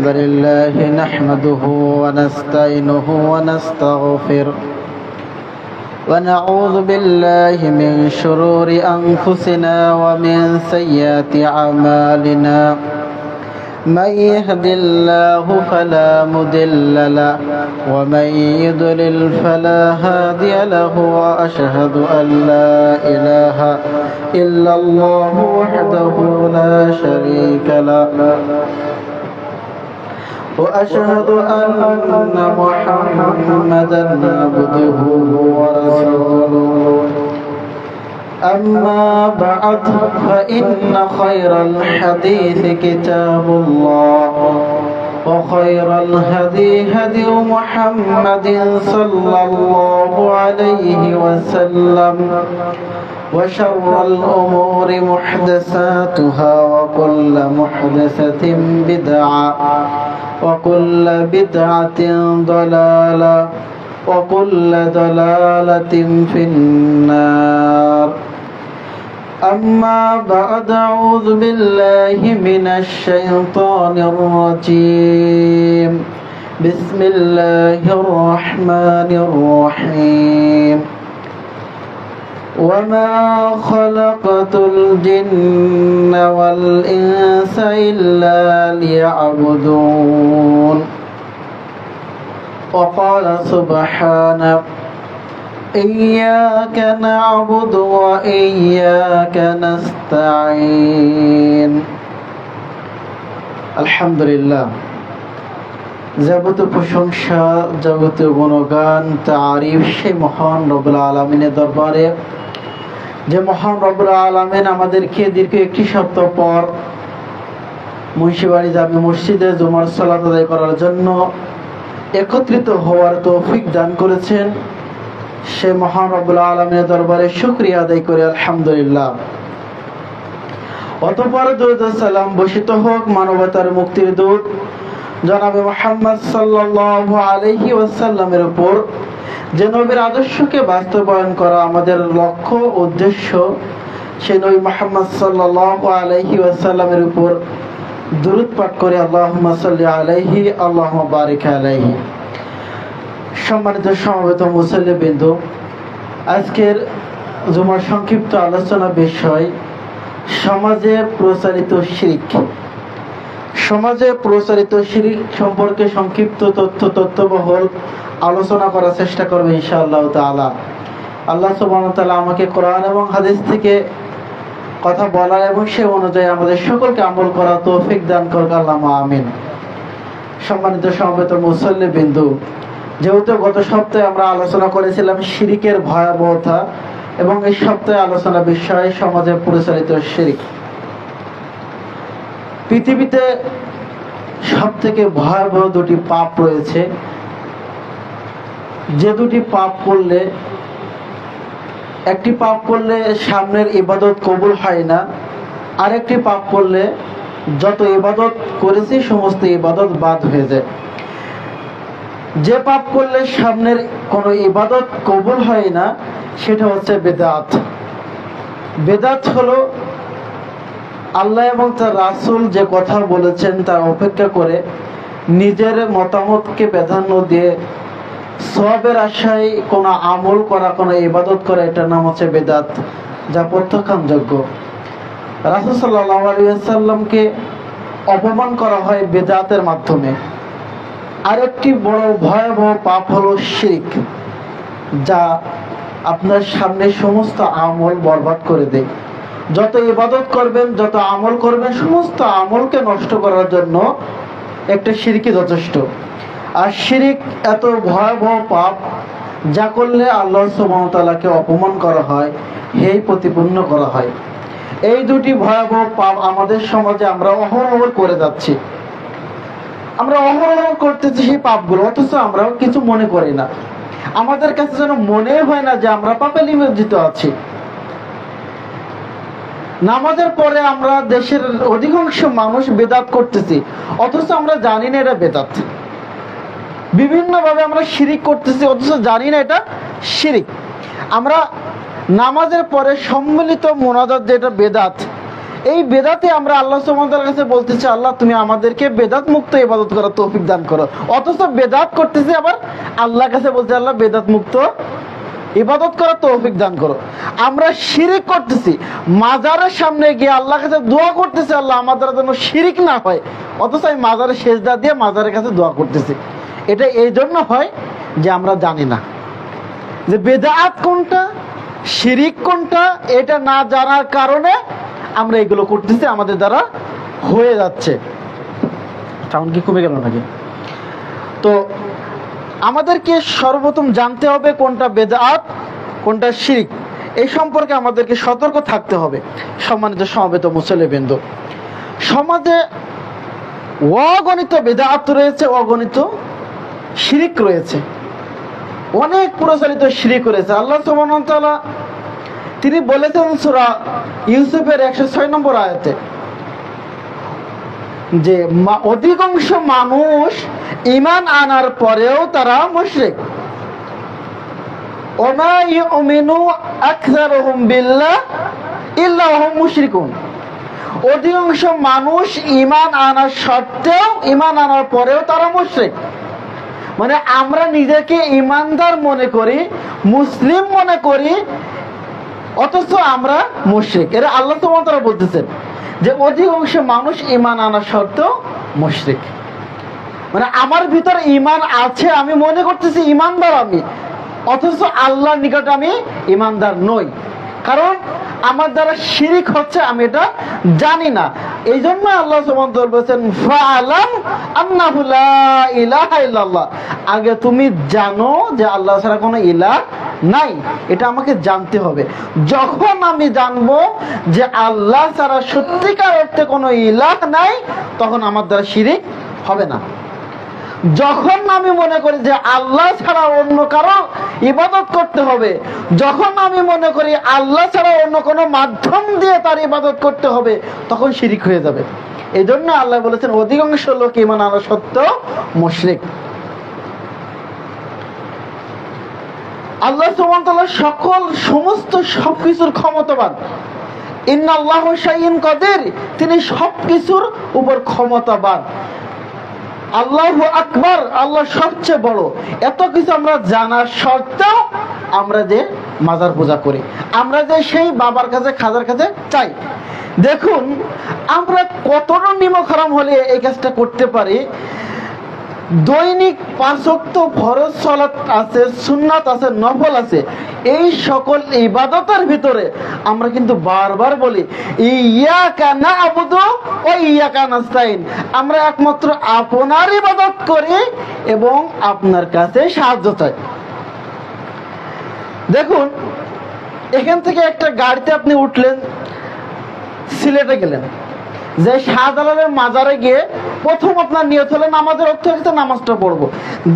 الحمد لله نحمده ونستعينه ونستغفره ونعوذ بالله من شرور أنفسنا ومن سيئات أعمالنا من يهد الله فلا مضل له ومن يضلل فلا هادي له وأشهد أن لا إله إلا الله وحده لا شريك له وأشهد أن محمدا عبده ورسوله أما بعد فإن خير الحديث كتاب الله وخير الهدي هدي محمد صلى الله عليه وسلم وشر الأمور محدثاتها وكل محدثة بدعة وكل بدعة ضلالة وكل ضلالة في النار أما بعد أعوذ بالله من الشيطان الرجيم بسم الله الرحمن الرحيم وما خلقت الجن والإنس إلا ليعبدون وقال سبحانه إياك نعبد وإياك نستعين আলহামদুলিল্লাহ যাবতীয় প্রশংসা যাবতীয় গুণগান তারিফ সেই মহান রব্বুল আলামিনের দরবারে যে মহান রব্বুল আলামিন আমাদেরকে দীর্ঘ একটি সপ্তাহ পর মুন্সিবাড়ি জামে মসজিদে জুমার সালাত আদায় করার জন্য একত্রিত হওয়ার তৌফিক দান করেছেন। সে মহান রব্বুল আলামিনের দরবারে শুকরিয়া আদায় করে আলহামদুলিল্লাহ। অতঃপর দরুদ ও সালাম বর্ষিত হোক মানবতার মুক্তির দূত জনাবে মুহাম্মদ সাল্লাল্লাহু আলাইহি ওয়াসাল্লামের উপর, যে নবীর আদর্শকে বাস্তবায়ন করা আমাদের লক্ষ্য উদ্দেশ্য। সেই নবী মুহাম্মদ সাল্লাল্লাহু আলাইহি ওয়াসাল্লামের উপর দুরূদ পাঠ করে আল্লাহুম্মা সাল্লি আলাইহি আল্লাহুম্মা বারিক আলাইহি। সম্মানিত সমবেত মুসল্লিবৃন্দ, আজকের জুমার সংক্ষিপ্ত আলোচনা বিষয় সমাজে প্রচারিত শিরক। সমাজে প্রচারিত শিরক সম্পর্কে সংক্ষিপ্ত তথ্যবহুল আলোচনা করার চেষ্টা করবে ইনশাআল্লাহ তাআলা। আল্লাহ সুবহানাহু ওয়া তাআলা আমাকে কোরআন এবং হাদিস থেকে কথা বলা এবং সে অনুযায়ী আমাদের সকলকে আমল করা তৌফিক দান করুক, আল্লাহুম্মা আমিন। সম্মানিত সমবেত মুসল্লিবৃন্দ, যেহেতু গত সপ্তাহে আমরা আলোচনা করেছিলাম শিরকের ভয়াবহতা এবং এই সপ্তাহে আলোচনা বিষয় সমাজে প্রচারিত শিরক। পৃথিবীতে সবথেকে ভয়াবহ দুটি পাপ রয়েছে, যে দুটি পাপ করলে, একটি পাপ করলে সামনের ইবাদত কবুল হয় না, আরেকটি পাপ করলে যত ইবাদত করেছি সমস্ত ইবাদত বাদ হয়ে যায়। যে পাপ করলে সামনের কোনো ইবাদত কবুল হয় না সেটা হচ্ছে বেদাত। বেদাত হলো আল্লাহ এবং তার রাসূল যে কথা বলেছেন তার অপেক্ষা করে নিজের মতামতকে প্রাধান্য দিয়ে সওয়াবের আশায় কোনো আমল করা, কোনো ইবাদত করা, এটার নাম হচ্ছে বেদাত, যা প্রত্যাখ্যানযোগ্য। রাসূল সাল্লাল্লাহু আলাইহি ওয়াসাল্লামকে অপমান করা হয় বেদাতের মাধ্যমে। আরেকটি বড় ভয়াবহ পাপ হলো শিরক, যা আপনার সামনে সমস্ত আমল বরবাদ করে দেয়। যত ইবাদত করবেন, যত আমল করবেন, সমস্ত আমলকে নষ্ট করার জন্য একটা শিরকই যথেষ্ট। আর শিরক এত ভয়াবহ পাপ, যা করলে আল্লাহ সুবহানাহু ওয়া তাআলাকে অপমান করা হয়, হেয় প্রতিপন্ন করা হয়। এই দুটি ভয়াবহ পাপ আমাদের সমাজে আমরা অহরহ করে যাচ্ছি। আমরা অহরহ করতেছি সেই পাপগুলো, অথচ আমরাও কিছু মনে করি না। আমাদের কাছে যেন মনে হয় না যে আমরা পাপে নিমজ্জিত আছি। নামাজের পরে আমরা দেশের অধিকাংশ মানুষ বেদাত করতেছি, অথচ আমরা জানি না এটা বেদাত। বিভিন্ন ভাবে আমরা শিরিক করতেছি, অথচ জানি না এটা শিরিক। আমরা নামাজের পরে সম্মিলিত মোনাজাত, যেটা বেদাত, এই বেদাতে আমরা আল্লাহ সুবহানাহু ওয়া তাআলার কাছে বলতেছি, আল্লাহ তুমি আমাদেরকে বেদাত মুক্ত ইবাদত করার তৌফিক দান করো। অথচ বেদাত করতেছি, আবার আল্লাহর কাছে বলছি আল্লাহ বেদাত মুক্ত ইবাদত করার তৌফিক দান করো। আমরা শিরিক করতেছি, মাজারের সামনে গিয়ে আল্লাহর কাছে দোয়া করতেছি আল্লাহ আমাদের যেন শিরিক না হয়, অথচ আমি মাজারে সেজদা দিয়ে মাজারের কাছে দোয়া করতেছি। এটা এই জন্য হয় যে আমরা জানি না যে বেদাত কোনটা, শিরিক কোনটা। এটা না জানার কারণে আমরা এগুলো করতেছি, আমাদের দ্বারা হয়ে যাচ্ছে। সাউন্ড কি কমে গেল নাকি? তো আমাদেরকে সর্বপ্রথম জানতে হবে কোনটা বেদাত কোনটা শিরিক, এই সম্পর্কে আমাদেরকে সতর্ক থাকতে হবে। সম্মানিত সমবেত মুসল্লিবৃন্দ, সমাজে অগণিত বেদাত রয়েছে, অগণিত শিরিক রয়েছে, অনেক প্রচলিত শিরিক রয়েছে। আল্লাহ সুবহানাহু ওয়া তাআলা তিনি বলেছেন সূরা ইউসুফের 106 নম্বর আয়াতে যে অধিকাংশ মানুষ ঈমান আনার পরেও তারা মুশরিক। ওমা ইউমিনু আকসারুহুম বিল্লাহ ইল্লা হুম মুশরিকুন। অধিকাংশ মানুষ ঈমান আনার সত্ত্বেও, ঈমান আনার পরেও তারা মুশরিক। মানে আমরা নিজেকে ঈমানদার মনে করি, মুসলিম মনে করি, অথচ আমরা মুশরিক। এরা আল্লাহ সুবহানাহু ওয়া তাআলা বলতেছেন যে অধিকাংশ মানুষ ঈমান আনার সত্ত্বেও মুশরিক। মানে আমার ভিতরে ঈমান আছে, আমি মনে করতেছি ঈমানদার আমি, অথচ আল্লাহর নিকটে আমি ঈমানদার নই। কারণ আমার দ্বারা শিরিক হচ্ছে, আমি এটা জানি না। এই জন্য আল্লাহ সুবহানাহু ওয়া তাআলা বলেছেন ফাআলাম আন্নাহু লা ইলাহা ইল্লাল্লাহ। আগে তুমি জানো যে আল্লাহ ছাড়া কোনো ইলাহ নাই, এটা আমাকে জানতে হবে। যখন আমি জানবো যে আল্লাহ ছাড়া সত্যিকার অর্থে কোনো ইলাহ নাই, তখন আমার দ্বারা শিরিক হবে না। যখন আমি মনে করি যে আল্লাহ ছাড়া অন্য কারো ইবাদত করতে হবে, যখন আমি মনে করি আল্লাহ ছাড়া অন্য কোনো মাধ্যম দিয়ে তার ইবাদত করতে হবে, তখন শিরিক হয়ে যাবে। এই জন্য আল্লাহ বলেছেন অধিকাংশ লোক ঈমান আনা সত্ত্বেও মুশরিক। আল্লাহ সুবহানাহু ওয়া তাআলা সমস্ত সবকিছুর ক্ষমতাবান। ইন্নাল্লাহু শাইউন কাদির, তিনি সবকিছুর উপর ক্ষমতাবান। আল্লাহু আকবার, আল্লাহ সবচেয়ে বড়। এত কিছু আমরা জানার সত্ত্বেও আমরা যে মাজার পূজা করি, আমরা যে সেই বাবার কাছে খাজার কাছে চাই। দেখুন আমরা কতটা নিমক হারাম হলে এই কাজটা করতে পারি। দৈনিক 5 ওয়াক্ত ফরজ সালাত আছে, সুন্নাত আছে, নফল আছে। এই সকল ইবাদতের ভিতরে আমরা কিন্তু বারবার বলি ইয়াকা না'বুদু ওয়া ইয়াকা নাস্তাইন, আমরা একমাত্র আপনার ইবাদত করি এবং আপনার কাছে সাহায্য চাই। দেখুন এখান থেকে একটা গাড়িতে আপনি উঠলেন, সিলেটে গেলেন, যে শাহজালালের মাজারে গিয়ে প্রথম আপনার নিয়ত হলো নামাজের অর্থ হচ্ছে নামাজটা পড়বো।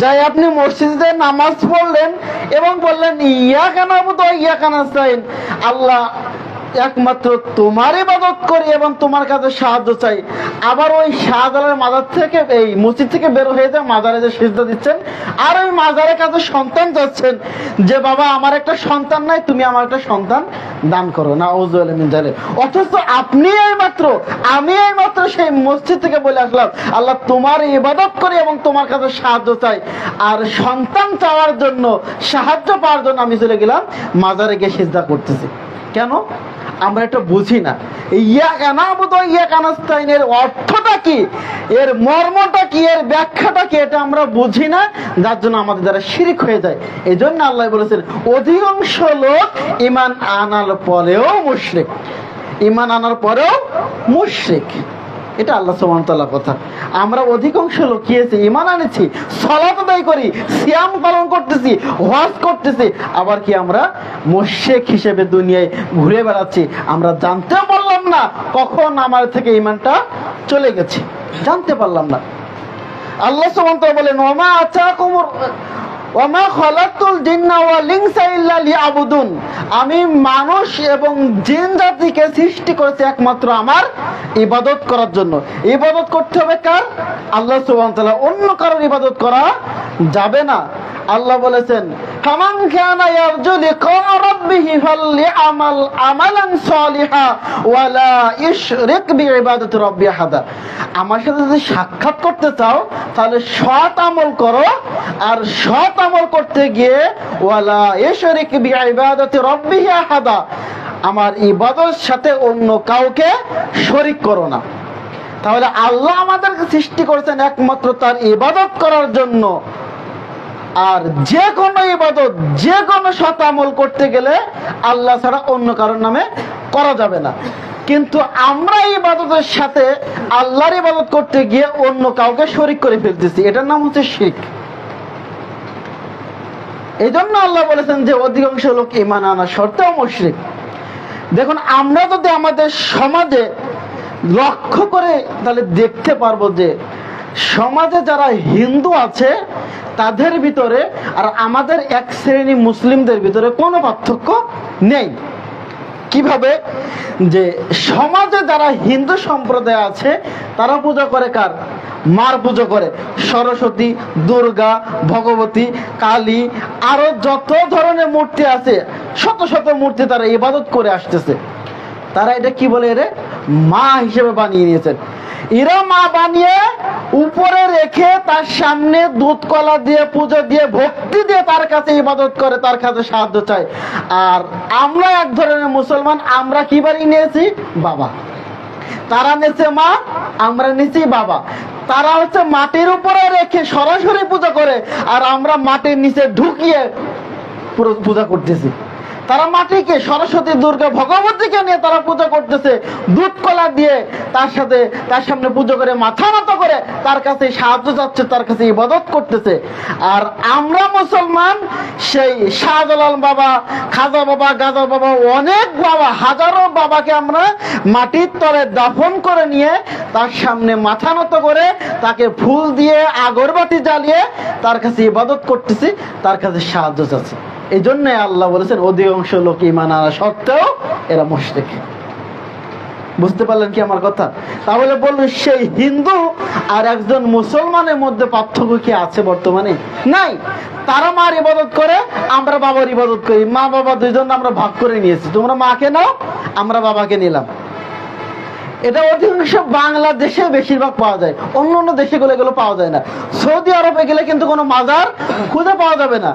যাই আপনি মসজিদে নামাজ পড়লেন এবং বললেন ইয়াকা না'বুদু ওয়া ইয়াকা নাস্তাইন, আল্লাহ একমাত্র তোমার ইবাদত করি এবং তোমার কাছে সাহায্য চাই। আবার ওই শাহজালালের মাজার থেকে, এই মসজিদ থেকে বের হয়ে যায় মাজারে যে সিজদা দিচ্ছেন, আর ওই মাজারের কাছে সন্তান যাচ্ছেন যে বাবা আমার একটা সন্তান নাই, তুমি আমার একটা সন্তান দান করো। নাউযুবিল্লাহি মিন যালিক। অথচ আপনি আমি এইমাত্র সেই মসজিদ থেকে বলে আসলাম আল্লাহ তোমার ইবাদত করি এবং তোমার কাছে সাহায্য চাই, আর সন্তান চাওয়ার জন্য, সাহায্য পাওয়ার জন্য আমি চলে গেলাম মাজারে গিয়ে সিজদা করতেছি। কেন? আমরা এটা বুঝি না। ইয়াকা না'বুদু ওয়া ইয়াকা নাস্তাইন এর অর্থটা কি, এর মর্মটা কি, এর ব্যাখ্যাটা কি, এটা আমরা বুঝি না, যার জন্য আমাদের দ্বারা শিরিক হয়ে যায়। এই জন্য আল্লাহ বলেছেন অধিকাংশ লোক ঈমান আনার পরেও মুশরিক, ঈমান আনার পরেও মুশরিক। এটা আল্লাহ সুবহানাহু ওয়া তাআলার কথা। আমরা অধিকাংশ লোক কি আছে, ঈমান আনেছি, সালাত আদায় করি, সিয়াম পালন করতেছি, হজ করতেছি, আবার কি আমরা মুশরিক হিসেবে দুনিয়ায় ঘুরে বেড়াচ্ছি। আমরা জানতে পারলাম না কখন আমার থেকে ঈমানটা চলে গেছে, জানতে পারলাম না। আল্লাহ সুবহানাহু ওয়া তাআলা বলেন ওমা আতাকুমুর ওমা খালাকতুল জিন্না ওয়াল ইনসা ইল্লা লিয়াবুদুন, আমি মানুষ এবং জিন জাতিকে সৃষ্টি করেছি একমাত্র আমার ইবাদত করার জন্য। ইবাদত করতে হবে কার? আল্লাহ সুবহানাহু ওয়া তাআলা, অন্য কারোর ইবাদত করা যাবে না। আল্লাহ বলেছেন ফামান কানা ইয়ারজু লিকা রাব্বিহি ফালইআমাল আমালান সালিহা ওয়া লা ইশরিক বিইবাদাতি রাব্বি আহাদা। আমার সাথে যদি সাক্ষাৎ করতে চাও তাহলে সৎ আমল করো, আর সৎ আমল করতে গিয়ে ওয়া লা ইশরিক বিইবাদাতি রাব্বিহি আহাদা, আমার ইবাদতের সাথে অন্য কাউকে শরীক করো না। তাহলে আল্লাহ আমাদেরকে সৃষ্টি করেছেন একমাত্র তার ইবাদত করার জন্য, আর যে কোনো ইবাদত, যে কোনো সৎ আমল করতে গেলে আল্লাহ ছাড়া অন্য কারোর নামে করা যাবে না। কিন্তু আমরা ইবাদতের সাথে আল্লাহর ইবাদত করতে গিয়ে অন্য কাউকে শরীক করে ফেলতেছি, এটার নাম হচ্ছে শিরক। এই জন্য আল্লাহ বলেছেন যে অধিকাংশ লোক ঈমান আনা সত্ত্বেও মুশরিক। দেখুন, আমরা যদি আমাদের সমাজে লক্ষ্য করে তাহলে দেখতে পারবো যে সমাজে যারা হিন্দু আছে তাদের ভিতরে আর আমাদের এক শ্রেণী মুসলিমদের ভিতরে কোনো পার্থক্য নেই। কিভাবে? যে সমাজে যারা হিন্দু সম্প্রদায় আছে তারা পূজা করে কার? মার পুজো করে, সরস্বতী, দুর্গা, ভগবতী, কালী, আরো যত ধরনের মূর্তি আছে শত শত মূর্তি তারা ইবাদত করে আসতেছে। তারা এটা কি বলে? এরে মা হিসেবে বানিয়ে নিয়েছেন। এরা মা বানিয়ে উপরে রেখে তার সামনে দুধ কলা দিয়ে পুজো দিয়ে ভক্তি দিয়ে তার কাছে ইবাদত করে, তার কাছে সাহায্য চায়। আর আমরা এক ধরনের মুসলমান, আমরা কি বানিয়ে নিয়েছি? বাবা। তারা নিচে মা, আমরা নিচেই বাবা। তারা হচ্ছে মাটির উপরে রেখে সরাসরি পূজা করে, আর আমরা মাটির নিচে ঢুকিয়ে পুরো পূজা করতেছি। তারা মাটিকে, সরস্বতী, দুর্গা, ভগবতীকে নিয়ে তারা পূজা করতেছে, দুধ কলা দিয়ে তার সামনে পুজো করে, মাথা নত করে তার কাছে সাহায্য চাচ্ছে, তার কাছে ইবাদত করতেছে। আর আমরা মুসলমান সেই শাহজালাল বাবা, খাজা বাবা, গাজা বাবা, অনেক বাবা, হাজারো বাবাকে আমরা মাটির তলে দাফন করে নিয়ে তার সামনে মাথা নত করে তাকে ফুল দিয়ে আগরবাতি জ্বালিয়ে তার কাছে ইবাদত করতেছি, তার কাছে সাহায্য চাচ্ছি। এই জন্য আল্লাহ বলেছেন অধিকাংশ লোক ঈমান আনা সত্ত্বেও এরা মুশরিক। বুঝতে পারলেন কি আমার কথা? তাহলে বলুন, সেই হিন্দু আর একজন মুসলমানের মধ্যে পার্থক্য কি আছে বর্তমানে? নাই। তারা মার ইবাদত করে, আমরা বাবার ইবাদত করি। মা বাবা দুইজন আমরা ভাগ করে নিয়েছি, তোমরা মাকে নাও, আমরা বাবাকে নিলাম। এটা অধিকাংশ বাংলাদেশে বেশিরভাগ পাওয়া যায়, অন্য অন্য দেশে গেলে এগুলো পাওয়া যায় না। সৌদি আরবে গেলে কিন্তু কোনো মাজার খুঁজে পাওয়া যাবে না।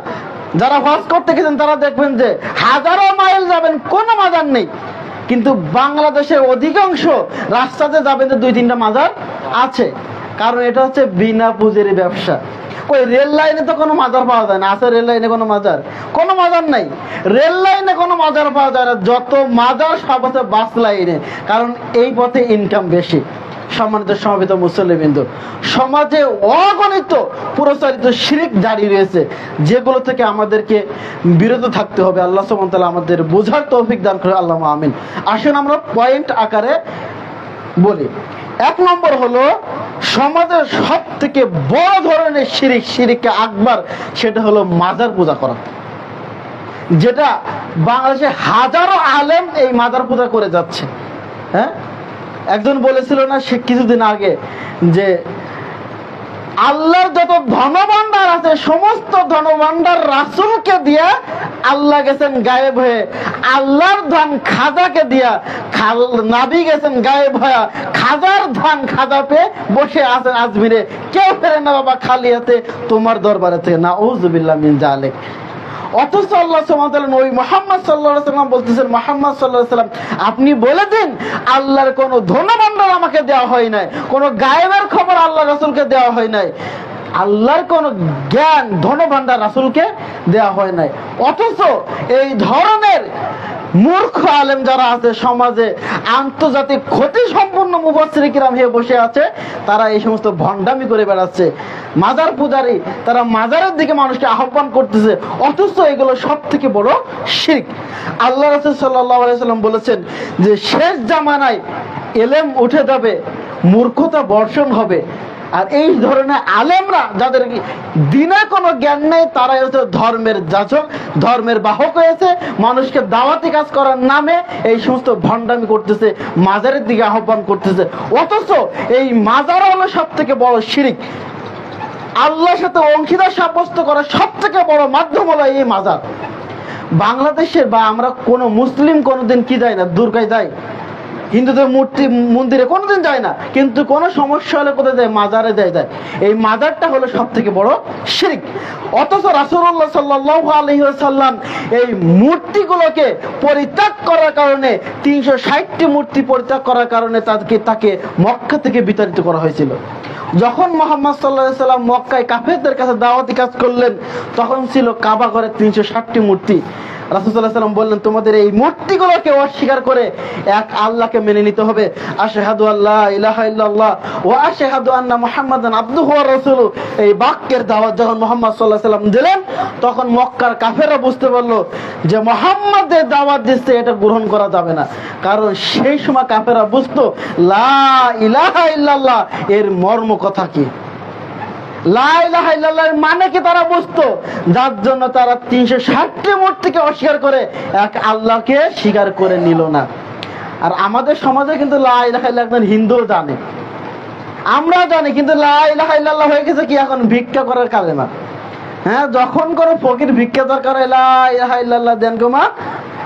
যারা হজ করতে গেছেন তারা দেখবেন যে হাজারো মাইল যাবেন, কোনো মাজার নেই। কিন্তু বাংলাদেশের অধিকাংশ রাস্তাতে যাবেন যে 2-3টা মাজার আছে, কারণ এটা হচ্ছে বিনা পুঁজির ব্যবসা। ওই রেল লাইনে তো কোনো মাজার পাওয়া যায় না। আছে রেল লাইনে কোনো মাজার? কোনো মাজার নাই। রেল লাইনে কোনো মাজার পাওয়া যায় না। যত মাজার সব আছে বাস লাইনে, কারণ এই পথে ইনকাম বেশি। সম্মানিত সমাবেত মুসলিমবৃন্দ, সমাজে অগণিত প্রচারিত শিরক জারি রয়েছে, যেগুলো থেকে আমাদেরকে বিরত থাকতে হবে। আল্লাহ সুবহানাহু ওয়া তাআলা আমাদের বোঝার তৌফিক দান করে, আল্লাহুম্মা আমিন। আসুন আমরা পয়েন্ট আকারে বলি। 1 নম্বর হলো সমাজের সব থেকে বড় ধরনের শিরকে আকবার, সেটা হলো মাজার পূজা করা, যেটা বাংলাদেশে হাজারো আলেম এই মাজার পূজা করে যাচ্ছে। হ্যাঁ, একজন বলেছিল না সে কিছুদিন আগে যে আল্লাহর যত ধনভাণ্ডার আছে সমস্ত ধনভাণ্ডার রাসূলকে দিয়া আল্লাহ গেছেন গায়েব হয়ে, আল্লাহর ধন খাজাকে দিয়া নবী গেছেন গায়েব হয়ে, খাজার ধন খাজা পেয়ে বসে আছেন আজমিরে, কেউ ফেরে না বাবা খালি হাতে তোমার দরবারে থেকে। নাউযুবিল্লাহ মিন যালিক। অথচ আল্লাহ সুবহানাহু ওয়া তাআলা নবী মুহাম্মদ সাল্লাল্লাহু আলাইহি ওয়াসাল্লাম বলতেছেন, মুহাম্মদ সাল্লাল্লাহু আলাইহি ওয়াসাল্লাম আপনি বলে দিন আল্লাহর কোনো ধনভাণ্ডার আমাকে দেওয়া হয় নাই, কোনো গায়েবের খবর আল্লাহ রাসূলকে দেওয়া হয় নাই, আল্লাহর কোন জ্ঞান ধনভাণ্ডার রাসূলকে দেওয়া হয় নাই। অথচ এই ধরনের মূর্খ আলেম যারা আছে সমাজে, আন্তর্জাতিক ক্ষতি সম্পূর্ণ মুফাসসির কিরাম হয়ে বসে আছে, তারা এই সমস্ত ভণ্ডামি করে বেড়াচ্ছে। মাজার পূজারী, তারা মাজারের দিকে মানুষকে আহ্বান করতেছে, অথচ এগুলো সব থেকে বড় শিরক। আল্লাহ রাসূল সাল্লাল্লাহু আলাইহি ওয়াসাল্লাম বলেছেন যে শেষ জামানায় ইলম উঠে যাবে, মূর্খতা বর্ষণ হবে। আর এই ধরনের আলেমরা যাদের দিনে কোনো জ্ঞান নেই, তারাই হচ্ছে ধর্মের যাজক, ধর্মের বাহক হয়েছে, মানুষকে দাওয়াতি কাজ করার নামে এই সমস্ত ভণ্ডামি করতেছে, মাজারের দিকে আহ্বান করতেছে। অথচ এই মাজার হলো সব থেকে বড় শিরক। আল্লাহর সাথে অংশীদার সাব্যস্ত করার সব থেকে বড় মাধ্যম হলো এই মাজার। বাংলাদেশের বা আমরা কোনো মুসলিম কোনোদিন কি যায় না, দুর্গায় যায়, হিন্দুদের মূর্তি মন্দিরে কোনোদিন যায় না, কিন্তু কোনো সমস্যা হলে কোথায় যায়, মাজারে যায়। এই মাজারটা হলো সব থেকে বড় শিরক। অথচ রাসূলুল্লাহ সাল্লাল্লাহু আলাইহি ওয়াসাল্লাম এই মূর্তিগুলোকে পরিত্যাগ করার কারণে, 360টি মূর্তি পরিত্যাগ করার কারণে তাকে মক্কা থেকে বিতাড়িত করা হয়েছিল। যখন মুহাম্মদ সাল্লাল্লাহু আলাইহি ওয়াসাল্লাম মক্কায় কাফেরদের কাছে দাওয়াতি কাজ করলেন, তখন ছিল কাবা ঘরে 360টি মূর্তি। রাসূল সাল্লাল্লাহু আলাইহি ওয়াসাল্লাম বললেন, তোমাদের এই মূর্তিগুলোকে অস্বীকার করে এক আল্লাহকে মেনে নিতে হবে। আশহাদু আল্লা ইলাহা ইল্লাল্লাহ ওয়া আশহাদু আন্না মুহাম্মাদান আবদুহু ওয়া রাসূলুহু, এই বাক্যের দাওয়াত যখন মুহাম্মদ সাল্লাল্লাহু আলাইহি ওয়াসাল্লাম দিলেন, তখন মক্কার কাফেররা বুঝতে পারলো যে মুহাম্মাদের দাওয়াত দিচ্ছে, এটা গ্রহণ করা যাবে না। কারণ সেই সময় কাফেররা বুঝতো লা ইলাহা ইল্লাল্লাহ এর মর্ম কথা কি, লা ইলাহা ইল্লাল্লাহর মানে কি তারা বুঝতো, যার জন্য তারা 360টি মূর্তিকে অস্বীকার করে এক আল্লাহকে স্বীকার করে নিল না। আর আমাদের সমাজে কিন্তু লা ইলাহা ইল্লাল্লাহ একজন হিন্দুও জানে, আমরা জানি, কিন্তু লা ইলাহা ইল্লাল্লাহ হয়ে গেছে কি এখন ভিক্ষা করার কালেমা। হ্যাঁ, যখন কোনো ফকির ভিক্ষা দরকার হয়, লা ইলাহা ইল্লাল্লাহ দেন গো মা,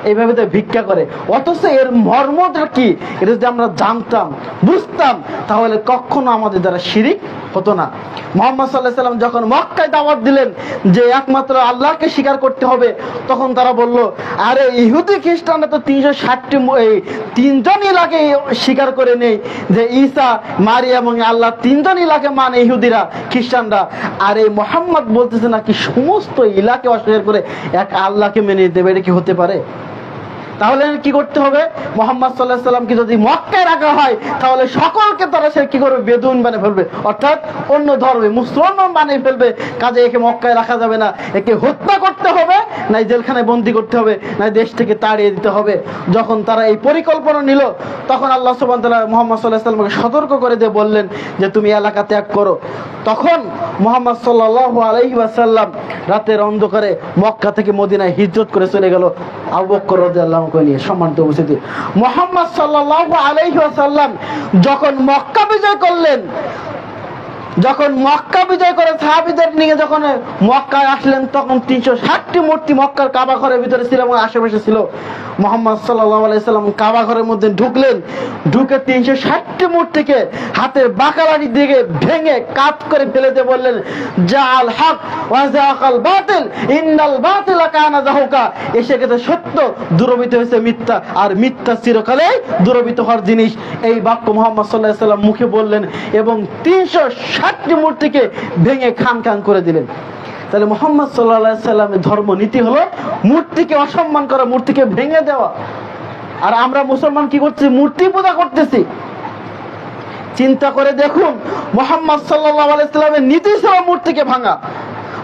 এইভাবে তো ভিক্ষা করে। অথচ এর মর্মটা কি, এটা যদি আমরা জানতাম, বুঝতাম, তাহলে কখনো আমাদের দ্বারা শিরিক হতো না। মুহাম্মদ সাল্লাল্লাহু আলাইহি ওয়াসাল্লাম যখন মক্কায় দাওয়াত দিলেন যে একমাত্র আল্লাহকে স্বীকার করতে হবে, তখন তারা বলল, আরে ইহুদি খ্রিস্টানরা তো 360টি তিনজন ইলাকে স্বীকার করে নেই, যে ঈসা, মারিয়াম এবং আল্লাহ তিনজন ইলাকে মানে ইহুদিরা, খ্রিস্টানরা, আর এই মুহাম্মদ বলতেছে নাকি সমস্ত ইলাকে অস্বীকার করে এক আল্লাহকে মেনে নিতে হবে। এটা কি হতে পারে? তাহলে কি করতে হবে, মুহাম্মদ সাল্লাল্লাহু আলাইহি ওয়াসাল্লামকে যদি মক্কায় রাখা হয়, তাহলে সকলকে তারা সে কি করবে, বেদুইন বানিয়ে ফেলবে, অর্থাৎ অন্য ধর্মে মুসলমান বানিয়ে ফেলবে। কাজে একে মক্কায় রাখা যাবে না, একে হত্যা করতে হবে, নাই জেলখানায় বন্দী করতে হবে, নাই দেশ থেকে তাড়িয়ে দিতে হবে। যখন তারা এই পরিকল্পনা নিল, তখন আল্লাহ সুবহানাহু ওয়া তাআলা মুহাম্মদ সাল্লাল্লাহু আলাইহি ওয়াসাল্লামকে সতর্ক করে দিয়ে বললেন যে তুমি এলাকা ত্যাগ করো। তখন মুহাম্মদ সাল্লাল্লাহু আলাইহি ওয়াসাল্লাম রাতের অন্ধকারে মক্কা থেকে মদিনায় হিজরত করে চলে গেল আবু বকর রাদিয়াল্লাহু আনহু নিয়ে। সম্মানিত উপস্থিতি, মুহাম্মদ সাল্লাল্লাহু আলাইহি ওয়াসাল্লাম যখন মক্কা বিজয় করলেন, যখন মক্কা বিজয় করে সাহাবীদের নিয়ে যখন মক্কায় আসলেন, তখন 360টি মূর্তি মক্কার কাবা ঘরের ভিতরে ছিল এবং আশেপাশে ছিল। মুহাম্মদ সাল্লাল্লাহু আলাইহি সাল্লাম কাবা ঘরের মধ্যে ঢুকলেন, ঢুকে 360টি মূর্তিকে হাতের বাঁকালাটি দিকে ভেঙে কাট করে ফেলে দিয়ে বললেন, জাআল হক ওয়া যাকাল বাতিল ইন্নাল বাতিলা কানা যাহুকা, এসে গেছে সত্য, দূরভূত হয়েছে মিথ্যা, আর মিথ্যা চিরকালেই দূরভূত হওয়ার জিনিস। এই বাক্য মুহাম্মদ সাল্লাল্লাহু আলাইহি সাল্লাম মুখে বললেন এবং 360টি মূর্তিকে ভেঙে খান খান করে দিলেন। তাহলে মুহাম্মদ সাল্লাল্লাহু আলাইহি সাল্লামের ধর্ম নীতি হলো মূর্তিকে অসম্মান করা, মূর্তিকে ভেঙে দেওয়া। আর আমরা মুসলমান কি করছি, মূর্তি পূজা করতেছি। চিন্তা করে দেখুন, মুহাম্মদ সাল্লাল্লাহু আলাইহি সাল্লামের নীতি ছিল মূর্তিকে ভাঙা।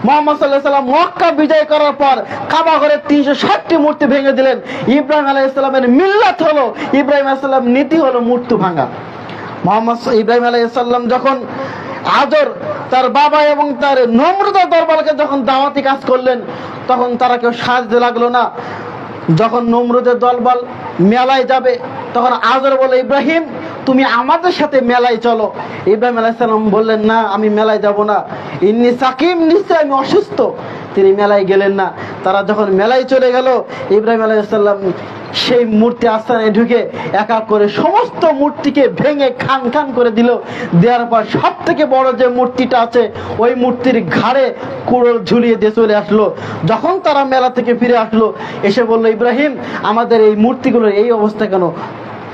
মুহাম্মদ সাল্লাল্লাহু আলাইহি সাল্লাম মক্কা বিজয় করার পর কাবা ঘরের 360টি মূর্তি ভেঙে দিলেন। ইব্রাহিম আলাইহিস সালামের মিল্লাত হলো, ইব্রাহিম আলাইহিস সালাম নীতি হলো মূর্তি ভাঙা। ইব্রাহিম আলাইহিস সালাম যখন আদর তার বাবা এবং তার নমরুদের দরবারকে যখন দাওয়াতি কাজ করলেন, তখন তারা কেউ সাজতে লাগলো না। যখন নমরুদের দলবল মেলায় যাবে, তখন আদর বলে, ইব্রাহিম তুমি আমাদের সাথে মেলায় চলো। ইব্রাহিম আলাইহিস সালাম বললেন, না আমি মেলায় যাব না, ইন্নী সাকিম, নিশ্চয় আমি অসুস্থ। তিনি মেলায় গেলেন না। তারা যখন মেলায় চলে গেল, ইব্রাহিম আলাইহিস সালাম সেই মূর্তি আস্তানায় ঢুকে এক এক করে সমস্ত মূর্তিকে ভেঙে খান খান করে দিল। দেওয়ার পর সব থেকে বড় যে মূর্তিটা আছে, ওই মূর্তির ঘাড়ে কুড়োল ঝুলিয়ে দিয়ে চলে আসলো। যখন তারা মেলা থেকে ফিরে আসলো, এসে বলল, ইব্রাহিম আমাদের এই মূর্তিগুলোর এই অবস্থা কেন?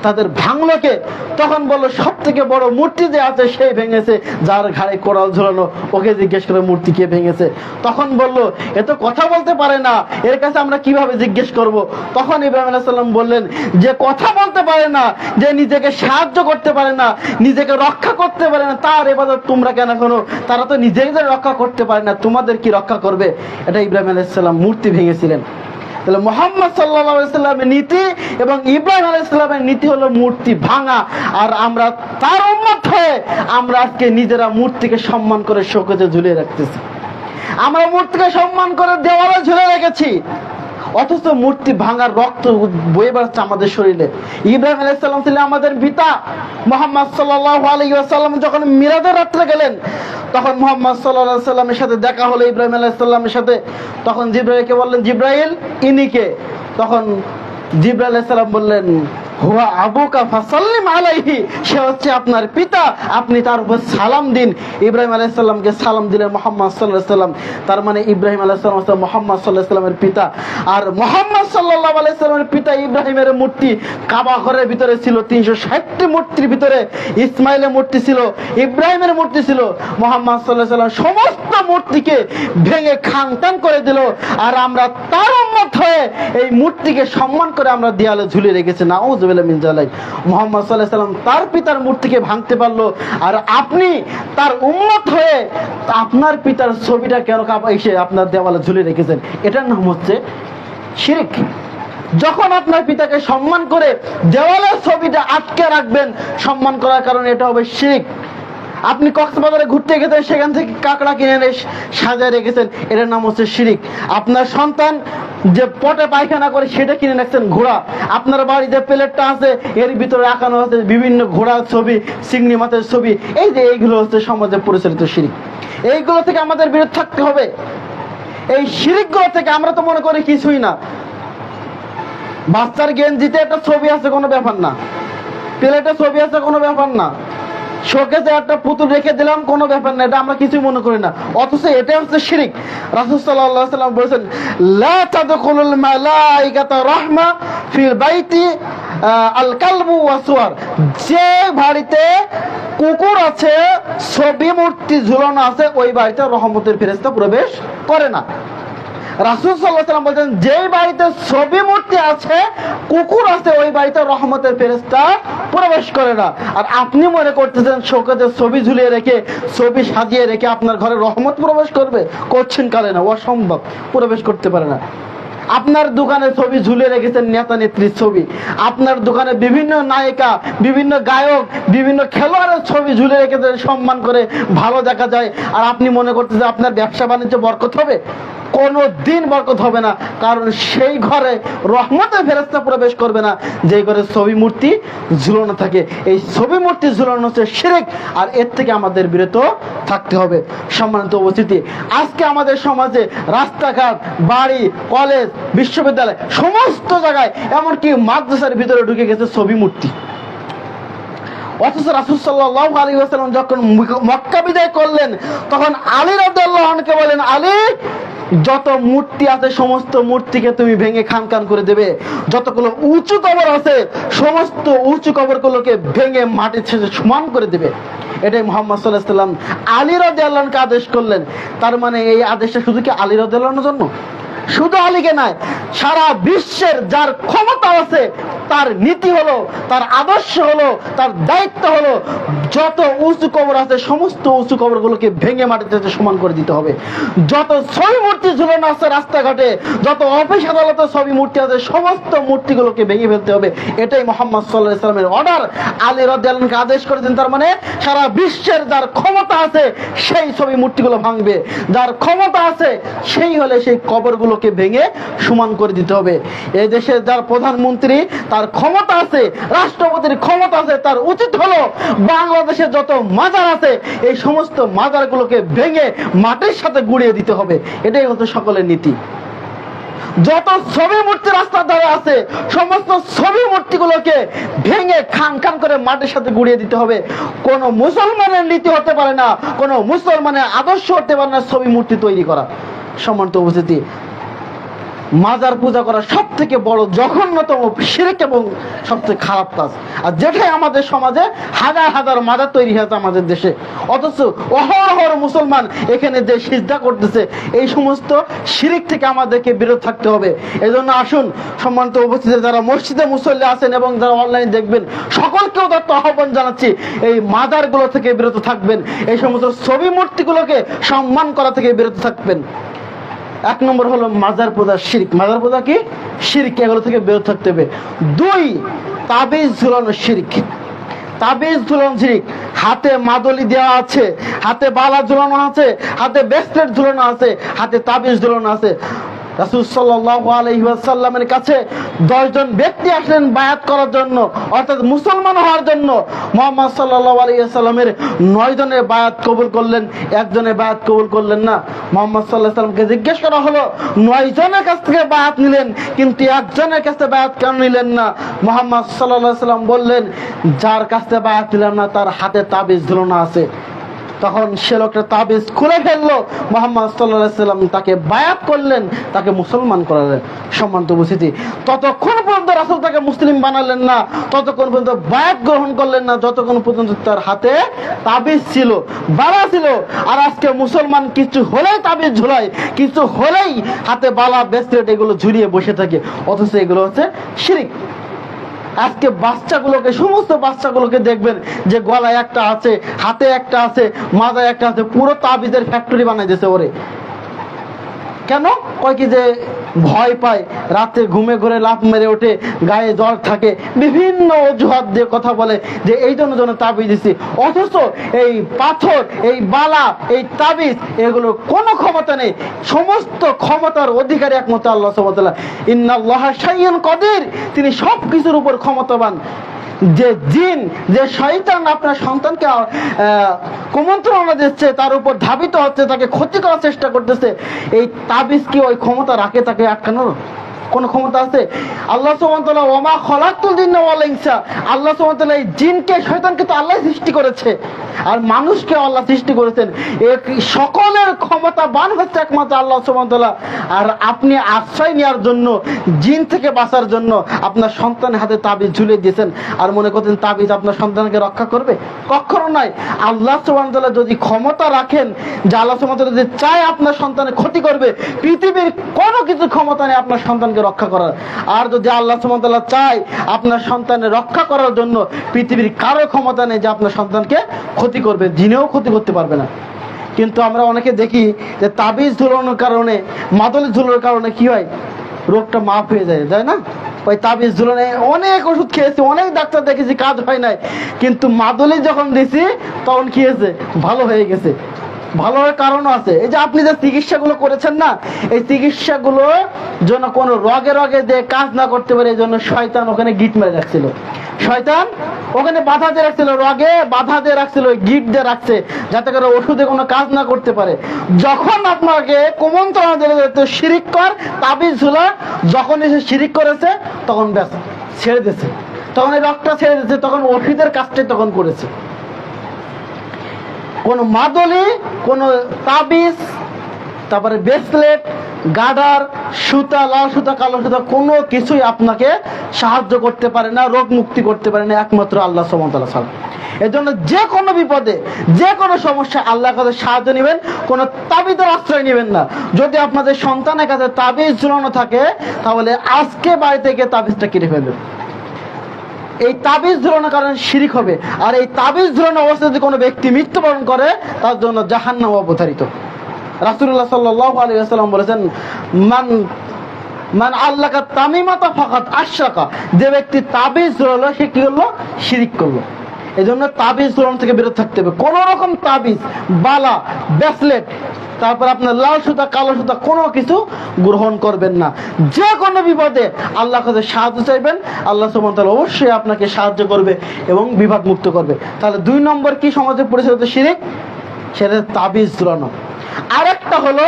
তাদের ভাঙলো কে? তখন বললো, সব থেকে বড় মূর্তি যে আছে সেই ভেঙেছে, যার ঘাড়ে কোড়াল ঝুলানো, ওকে জিজ্ঞেস করে মূর্তি কে ভেঙেছে। তখন বললো, এ তো কথা বলতে পারে না, এর কাছে আমরা কিভাবে জিজ্ঞেস করব? তখন ইব্রাহিম আলাইহিস সালাম বললেন, যে কথা বলতে পারে না, যে নিজেকে সাহায্য করতে পারে না, নিজেকে রক্ষা করতে পারে না, তার ইবাদত তোমরা কেন করো? তারা তো নিজেদের রক্ষা করতে পারে না, তোমাদের কি রক্ষা করবে? এটা ইব্রাহিম আলাইহিস সালাম মূর্তি ভেঙেছিলেন। তাহলে মুহাম্মদ সাল্লাল্লাহু আলাইহি সাল্লামের নীতি এবং ইব্রাহিম আলাইহিস সালামের নীতি হলো মূর্তি ভাঙা। আর আমরা তার উম্মত হয়ে আমরা আজকে নিজেরা মূর্তিকে সম্মান করে শোকেজে ঝুলিয়ে রাখতেছি। আমরা মূর্তিকে সম্মান করে দেওয়ালে ঝুলে রেখেছি। অথচ মূর্তি ভাঙার রক্ত বয়ে বেড়াচ্ছে আমাদের শরীরে। ইব্রাহিম আলাইহিস সালাম ছিলেন আমাদের পিতা। মুহাম্মদ সাল্লাল্লাহু আলাইহি ওয়াসাল্লাম যখন মিরাজের রাত্রে গেলেন, তখন মুহাম্মদ সাল্লাল্লাহু আলাইহি ওয়াসাল্লামের সাথে দেখা হলো ইব্রাহিম আলাইহিস সালামের সাথে। তখন জিবরাইলকে বললেন, জিবরাইল ইনি কে? তখন জিবরাইল আলাইহিস সালাম বললেন, হুয়া আবুকা ফাসাল্লিম আলাইহি, সে হচ্ছে আপনার পিতা, আপনি তার উপর সালাম দিন। ইব্রাহিম আলাইহিস সালামকে সালাম দিলেন মুহাম্মদ সাল্লাল্লাহু আলাইহি ওয়াসাল্লাম। তার মানে ইব্রাহিম আলাইহিস সালাম হচ্ছে মুহাম্মদ সাল্লাল্লাহু আলাইহি ওয়াসাল্লামের পিতা। আর মুহাম্মদ সাল্লাল্লাহু আলাইহি ওয়াসাল্লামের পিতা ইব্রাহিমের মূর্তি কাবা ঘরের ভিতরে ছিল। 360টি মূর্তির ভিতরে ইসমাইলের মূর্তি ছিল, ইব্রাহিমের মূর্তি ছিল। মুহাম্মদ সাল্লাল্লাহু আলাইহি ওয়াসাল্লাম সমস্ত মূর্তিকে ভেঙে খানখান করে দিল। আর আমরা তার উম্মত হয়ে এই মূর্তিকে সম্মান করে আমরা দেয়ালে ঝুলিয়ে রেখেছি। নাউযুবিল্লাহ মিন যালিক। মুহাম্মদ সাল্লাল্লাহু আলাইহি ওয়াসাল্লাম তার পিতার মূর্তিকে ভাঙতে পারলো, আর আপনি তার উম্মত হয়ে আপনার পিতার ছবিটা কেন এসে আপনার দেওয়ালে ঝুলিয়ে রেখেছেন? এটার নাম হচ্ছে শিরক। যখন আপনার পিতাকে সম্মান করে দেওয়ালের ছবিটা আটকে রাখবেন সম্মান করার কারণে, এটা হবে শিরক। আপনি কক্সবাজারে ঘুরতে গেছেন, সেখান থেকে কাঁকড়া কিনে এনে সাজায় রেখেছেন, এটার নাম হচ্ছে শিরক। আপনার সন্তান যে পটে পায়খানা করে সেটা কিনে রাখছেন ঘোড়া। আপনার বাড়িতে প্লেটটা আছে, এর ভিতরে আঁকানো আছে বিভিন্ন ঘোড়ার ছবি, চিংড়ি মাছের ছবি। এই যে এইগুলো হচ্ছে সমাজে পরিচালিত শিরক। এইগুলো থেকে আমাদের বিরত থাকতে হবে। এই শিরকগুলো থেকে আমরা তো মনে করি কিছুই না। বাচ্চার গেঞ্জিতে একটা ছবি আছে, কোনো ব্যাপার না। প্লেটে ছবি আছে, কোনো ব্যাপার না। শোকেসে একটা পুতুল রেখে দিলাম, কোনো ব্যাপার না, এটা আমরা কিছুই মনে করি না। অথচ এটা হচ্ছে শিরক। রাসূল সাল্লাল্লাহু আলাইহি ওয়াসাল্লাম বলেছেন, লা তাদখুলুল মালাইকাতু রাহমা ফিল বাইতি আল কালবু ওয়া সুয়ার। যে বাড়িতে কুকুর আছে, ছবি মূর্তি ঝুলানো আছে, ওই বাড়িতে রহমতের ফেরেশতা প্রবেশ করে না। রাসূল সাল্লাল্লাহু আলাইহি ওয়াসাল্লাম বলেন, যেই বাড়িতে ছবি মূর্তি আছে, কুকুর আছে, ওই বাড়িতে রহমতের ফেরেশতা প্রবেশ করে না। আর আপনি মনে করতেছেন শোকেসে ছবি ঝুলিয়ে রেখে, ছবি সাজিয়ে রেখে আপনার ঘরে রহমত প্রবেশ করবে? করছেন কালে না, অসম্ভব, প্রবেশ করতে পারে না। আপনার দোকানে ছবি ঝুলিয়ে রেখেছেন নেতা নেত্রীর ছবি, আপনার দোকানে বিভিন্ন নায়িকা, বিভিন্ন গায়ক, বিভিন্ন খেলোয়াড়ের ছবি ঝুলিয়ে রেখেছেন সম্মান করে, ভালো দেখা যায়। আর আপনি মনে করতেছেন আপনার ব্যবসা বাণিজ্য বরকত হবে? কোনো দিন বরকত হবে না। কারণ সেই ঘরে রহমতের ফেরেশতা প্রবেশ করবে না যে ঘরে ছবি মূর্তি ঝুলানো থাকে। এই ছবি মূর্তি ঝুলানো হচ্ছে শিরক, আর এর থেকে আমাদের বিরত থাকতে হবে। সম্মানিত উপস্থিতি, আজকে আমাদের সমাজে রাস্তাঘাট, বাড়ি, কলেজ, বিশ্ববিদ্যালয়, সমস্ত জায়গায়, এমনকি মাদ্রাসার ভিতরে ঢুকে গেছে ছবি মূর্তি। অথচ রাসূল সাল্লাল্লাহু আলাইহি ওয়াসাল্লাম যখন মক্কা বিজয় করলেন, তখন আলী রাদিয়াল্লাহু আনহুকে বলেন, আলী, যত মূর্তি আছে সমস্ত মূর্তিকে তুমি ভেঙে খানখান করে দেবে। যতগুলো উঁচু কবর আছে সমস্ত উঁচু কবরগুলোকে ভেঙে মাটির সাথে সমান করে দেবে। এটাই মুহাম্মদ সাল্লাল্লাহু আলাইহি ওয়াসাল্লাম আলী রাদিয়াল্লাহু আনহুকে আদেশ করলেন। তার মানে এই আদেশটা শুধু কি আলী রাদিয়াল্লাহু আনহুর জন্য? শুধু আলীকে নয়, সারা বিশ্বের যার ক্ষমতা আছে, তার নীতি হলো, তার আদর্শ হলো, তার দায়িত্ব হলো, যত উঁচু কবর আছে সমস্ত উঁচু কবরগুলোকে ভেঙে মাটিতে সমান করে দিতে হবে। যত ছবি মূর্তি ঝুলানো আছে রাস্তাঘাটে, যত অফিস আদালতে ছবি মূর্তি আছে, সমস্ত মূর্তিগুলোকে ভেঙে ফেলতে হবে। এটাই মুহাম্মদ সাল্লাল্লাহু আলাইহি ওয়াসাল্লামের অর্ডার। আলী রাদিয়াল্লাহু আনহুকে আদেশ করেছেন, তার মানে সারা বিশ্বের যার ক্ষমতা আছে সেই ছবি মূর্তিগুলো ভাঙবে। যার ক্ষমতা আছে সেই হলে সেই কবরগুলোকে ভেঙে সমান করে দিতে হবে। এই দেশের যার প্রধানমন্ত্রী, তার ক্ষমতা আছে, রাষ্ট্রপতির ক্ষমতা আছে, তার উচিত হলো বাংলাদেশে যত মাজার আছে এই সমস্ত মাজারগুলোকে ভেঙে মাটির সাথে গুঁড়িয়ে দিতে হবে। এটাই হচ্ছে সকলের নীতি। যত ছবি মূর্তি রাস্তার ধারে আছে সমস্ত ছবি মূর্তিগুলোকে ভেঙে খান খান করে মাটির সাথে গুঁড়িয়ে দিতে হবে। কোন মুসলমানের নীতি হতে পারে না, কোন মুসলমানের আদর্শ হতে পারে না ছবি মূর্তি তৈরি করা। সম্মানিত উপস্থিতি, মাজার পূজা করা সব থেকে বড় জঘন্যতম শিরক এবং সবচেয়ে খারাপ কাজ। আর যেটাই আমাদের সমাজে হাজার হাজার মাজার তৈরি হয়েছে আমাদের দেশে, অথচ অহরহ মুসলমান এখানে যে সিজদা করতেছে, এই সমস্ত শিরক থেকে আমাদেরকে বিরত থাকতে হবে। এই জন্য আসুন সম্মানিত উপস্থিতি, যারা মসজিদে মুসল্লি আছেন এবং যারা অনলাইন দেখবেন, সকলকেও তার আহ্বান জানাচ্ছি, এই মাজারগুলো থেকে বিরত থাকবেন, এই সমস্ত ছবি মূর্তিগুলোকে সম্মান করা থেকে বিরত থাকবেন। এক নম্বর হলো মাজার পূজা শিরক। মাজার পূজা কি? শিরক। এগুলো থেকে বেরোতে থাকতে হবে। দুই, তাবিজ ঝুলানো শিরক। তাবিজ ঝুলানো শিরক। হাতে মাদলি দেওয়া আছে, হাতে বালা ঝুলানো আছে, হাতে ব্রেসলেট ঝুলানো আছে, হাতে তাবিজ ঝুলানো আছে। রাসূল সাল্লাল্লাহু আলাইহি ওয়াসাল্লামের কাছে 10 জন ব্যক্তি আসলেন বায়াত করার জন্য, অর্থাৎ মুসলমান হওয়ার জন্য। মুহাম্মদ সাল্লাল্লাহু আলাইহি ওয়াসাল্লামের 9 জনের বায়াত কবুল করলেন, একজনের বায়াত কবুল করলেন না। মুহাম্মদ সাল্লাল্লাহু আলাইহি ওয়াসাল্লামকে জিজ্ঞেস করা হলো, 9 জনের কাছ থেকে বায়াত নিলেন কিন্তু একজনের কাছে বায়াত কেন নিলেন না? মুহাম্মদ সাল্লাল্লাহু আলাইহি ওয়াসাল্লাম বললেন, যার কাছে বায়াত নিলাম না তার হাতে তাবিজ ঝুলানো আছে। তখন সে লোকটা তাবিজ খুলে ফেললো। মুহাম্মদ সাল্লাল্লাহু আলাইহি ওয়াসাল্লাম তাকে বায়াত করলেন, তাকে মুসলমান করালেন। সম্মানিত উপস্থিতি, ততক্ষণ পর্যন্ত রাসূল তাকে মুসলিম বানালেন না, ততক্ষণ পর্যন্ত বায়াত গ্রহণ করলেন না, যতক্ষণ পর্যন্ত তার হাতে তাবিজ ছিল, বালা ছিল। আর আজকে মুসলমান কিছু হলেই তাবিজ ঝুলায়, কিছু হলেই হাতে বালা ব্রেসলেট এগুলো ঝুলিয়ে বসে থাকে, অথচ এগুলো হচ্ছে শিরক। আজকে বাচ্চাগুলোকে, সমস্ত বাচ্চাগুলোকে দেখবেন যে গলায় একটা আছে, হাতে একটা আছে, মাথায় একটা আছে, পুরো তাবিজের ফ্যাক্টরি বানাই দিয়েছে ওরে। কেন? কয় কি যে ভয় পায়, রাতে ঘুমে ঘুরে লাফ মেরে ওঠে, গায়ে জ্বর থাকে, বিভিন্ন অজুহাত দিয়ে কথা বলে যে এই জন্য তাবিজ দিছি। অথচ এই পাথর, এই বালা, এই তাবিজ এগুলো কোনো ক্ষমতা নেই। সমস্ত ক্ষমতার অধিকারী একমাত্র আল্লাহ সুবহানাহু ওয়া তাআলা। ইন্নাল্লাহা শাইউন কাদির, তিনি সব কিছুর উপর ক্ষমতাবান। যে জিন, যে শয়তান আপনার সন্তানকে কুমন্ত্রণা দিচ্ছে, তার উপর ধাবিত হচ্ছে, তাকে ক্ষতি করার চেষ্টা করতেছে, এই তাবিজ কি ওই ক্ষমতা রাখে তাকে আটকানোর? কোন ক্ষমতা আছে? আল্লাহ সুবহানাহু ওয়া তাআলা ওয়ামা খলাকতুল জিন্না ওয়াল ইনসা, আল্লাহ সুবহানাহু ওয়া তাআলা এই জিনকে, শয়তানকে তো আল্লাহ সৃষ্টি করেছে, আর মানুষকে আল্লাহ সৃষ্টি করেছেন। এই সকলের ক্ষমতা বান হচ্ছে একমাত্র আল্লাহ সুবহানাহু ওয়া তাআলা। আর আপনি আশ্রয় নেওয়ার জন্য, জিন থেকে বাঁচার জন্য আপনার সন্তানের হাতে তাবিজ ঝুলিয়ে দিয়েছেন, আর মনে করছেন তাবিজ আপনার সন্তানকে রক্ষা করবে? কখনো নয়। আল্লাহ সুবহানাহু ওয়া তাআলা যদি ক্ষমতা রাখেন, যে আল্লাহ সুবহানাহু ওয়া তাআলা যদি চায় আপনার সন্তানের ক্ষতি করবে, পৃথিবীর কোনো কিছু ক্ষমতা নেই আপনার সন্তানকে রক্ষা করার। আর যদি আল্লাহ সুবহানাহু ওয়া তাআলা চায় আপনার সন্তানের রক্ষা করার জন্য, পৃথিবীর কারো ক্ষমতা নেই যে আপনার সন্তানকে ক্ষতি করবে, জিনেও ক্ষতি করতে পারবে না। কিন্তু আমরা অনেকে দেখি যে তাবিজ ঝুলানোর কারণে, মাদলি ঝুলানোর কারণে কি হয়, রোগটা মাফ হয়ে যায়, তাই না? ওই তাবিজ ঝুলানো অনেক ওষুধ খেয়েছি, অনেক ডাক্তার দেখেছি, কাজ হয় নাই, কিন্তু মাদলি যখন দিছি তখন কি হয়েছে, ভালো হয়ে গেছে। ভালো হওয়ার কারণও আছে। এই যে আপনি যে চিকিৎসাগুলো করেছেন না, এই চিকিৎসাগুলো যেন কোনো রগে দিয়ে কাজ না করতে পারে, এই জন্য শয়তান ওখানে গিট মেরে রাখছিল, শয়তান ওখানে বাধা দিয়ে রাখছিল, রগে বাধা দিয়ে রাখছিল, গিট দিয়ে রাখছে, যাতে করে ওষুধে কোনো কাজ না করতে পারে। যখন আপনাকে কুমন্ত্রণা দিলে তো শিরিক কর, তাবিজ ঝুলা, যখন এসে শিরিক করেছে তখন ব্যাস ছেড়ে দিয়েছে, তখন এই রগটা ছেড়ে দিয়েছে, তখন ওষুধের কাজটাই তখন করেছে। কোন মাদলি, কোন তাবিজ, তারপরে ব্রেসলেট, গাডার, সুতা, লাল সুতা, কালো সুতা, কোনো কিছুই আপনাকে সাহায্য করতে পারে না, রোগ মুক্তি করতে পারে না, একমাত্র আল্লাহ সুবহানাহু ওয়া তাআলা ছাড়া। এজন্য যে কোনো বিপদে, যে কোনো সমস্যা আল্লাহর কাছে সাহায্য নেবেন, কোনো তাবিজের আশ্রয় নেবেন না। যদি আপনাদের সন্তানের কাছে তাবিজ ঝুলানো থাকে, তাহলে আজকে বাড়ি থেকে তাবিজটা কেটে ফেলবেন। এই তাবিজ ঝুলানোর কারণে শিরিক হবে, আর এই তাবিজ ঝুলানো অবস্থায় যদি কোনো ব্যক্তি মৃত্যুবরণ করে, তার জন্য জাহান্নাম অবধারিত। রাসূলুল্লাহ সাল্লাল্লাহু আলাইহি ওয়াসাল্লাম বলেছেন, মান আল্লাকা তামিমাতা ফাকাদ আশরাকা, যে ব্যক্তি তাবিজ ঝুলালো সে কি করলো, শিরিক করলো। এই জন্য তাবিজ ঝুলানো থেকে বিরত থাকতে হবে। কোন রকম তাবিজ, বালা, ব্রেসলেট, তারপর আপনার লাল সুতা, কালো সুতা, কোনো কিছু গ্রহণ করবেন না। যে কোনো বিপদে আল্লাহর কাছে সাহায্য চাইবেন, আল্লাহ সুবহানাহু ওয়া তাআলা অবশ্যই আপনাকে সাহায্য করবে এবং বিপদ মুক্ত করবে। তাহলে 2 নম্বর কি সমাজে পরিচালিত শিরিক, সেটা তাবিজ ঝুলানো। আরেকটা হলো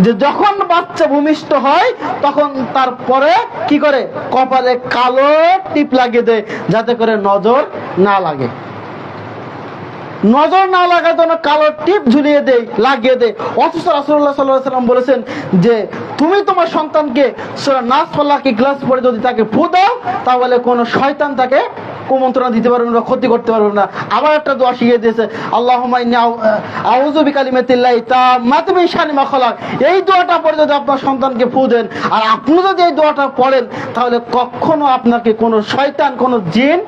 যে যখন বাচ্চা ভূমিষ্ঠ হয় তখন তারপরে কি করে, কপালে কালো টিপ লাগিয়ে দেয়, যাতে করে নজর না লাগে, নজর না লাগার জন্য কালো টিপ ঝুলিয়ে দেয়, লাগিয়ে দেয়। অথচ রাসূলুল্লাহ সাল্লাল্লাহু আলাইহি ওয়াসাল্লাম বলেছেন যে তুমি তোমার সন্তানকে সূরা নাস ফালাক ইখলাস পড়ে যদি তাকে ফু দাও, তাহলে কোনো শয়তান তাকে কুমন্ত্রণা দিতে পারবে না, ক্ষতি করতে পারবে না। আবার একটা দোয়া শিখিয়ে দিয়েছে, আল্লাহুম্মা ইন্নী আউযু বিকালিমাতিল্লাহি তাম্মাতি মিন শাররি মা খালাক। এই দোয়াটা পড়ে যদি আপনার সন্তানকে ফু দেন, আর আপনি যদি এই দোয়াটা পড়েন, তাহলে কখনো আপনাকে কোনো শয়তান, কোনো জিন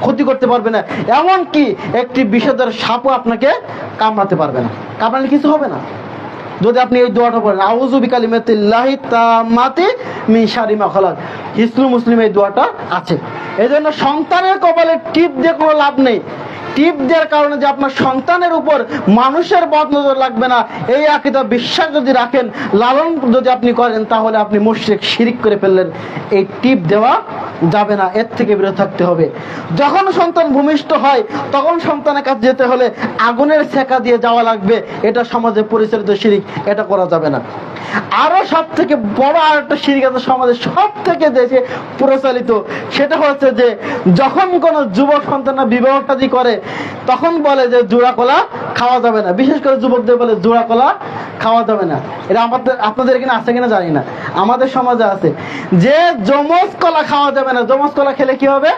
ক্ষতি করতে পারবে না। এমনকি একটি বিষধর সাপও আপনাকে কামড়াতে পারবে না, কামড়ালে কিছু হবে না যদি আপনি এই দোয়াটা পড়েন, আউযু বিকালিমাতিল্লাহি তাম্মাতি মিন শাররি মা খালাক। হিজরুল মুসলিম এই দোয়াটা আছে। এই জন্য সন্তানের কপালে টিপ দিয়ে কোনো লাভ নেই। টিপ দেওয়ার কারণে যে আপনার সন্তানের উপর মানুষের বদনজর লাগবে না, এই আকীদা বিশ্বাস যদি রাখেন, লালন যদি আপনি করেন, তাহলে আপনি মুশরিক, শিরিক করে ফেললেন। এই টিপ দেওয়া যাবে না, এর থেকে বিরত থাকতে হবে। যখন সন্তান ভূমিষ্ঠ হয় তখন সন্তানের কাছে যেতে হলে আগুনের ছেঁকা দিয়ে যাওয়া লাগবে, এটা সমাজে পরিচালিত শিরিক, এটা করা যাবে না। আরো সব থেকে বড় আর একটা শিরিক আছে সমাজে, সব থেকে দেশে প্রচলিত, সেটা হচ্ছে যে যখন কোনো যুবক সন্তানরা বিবাহ শাদী করে তখন বলে যে জোড়া কলা খাওয়া যাবে না। বিশেষ করে যুবকদের বলে জোড়া কলা খাওয়া যাবে না। এটা আপনাদের এখানে আছে কিনা জানি না, আমাদের সমাজে আছে যে যমজ কলা খাওয়া যাবে না। যমজ কলা খেলে কি হবে?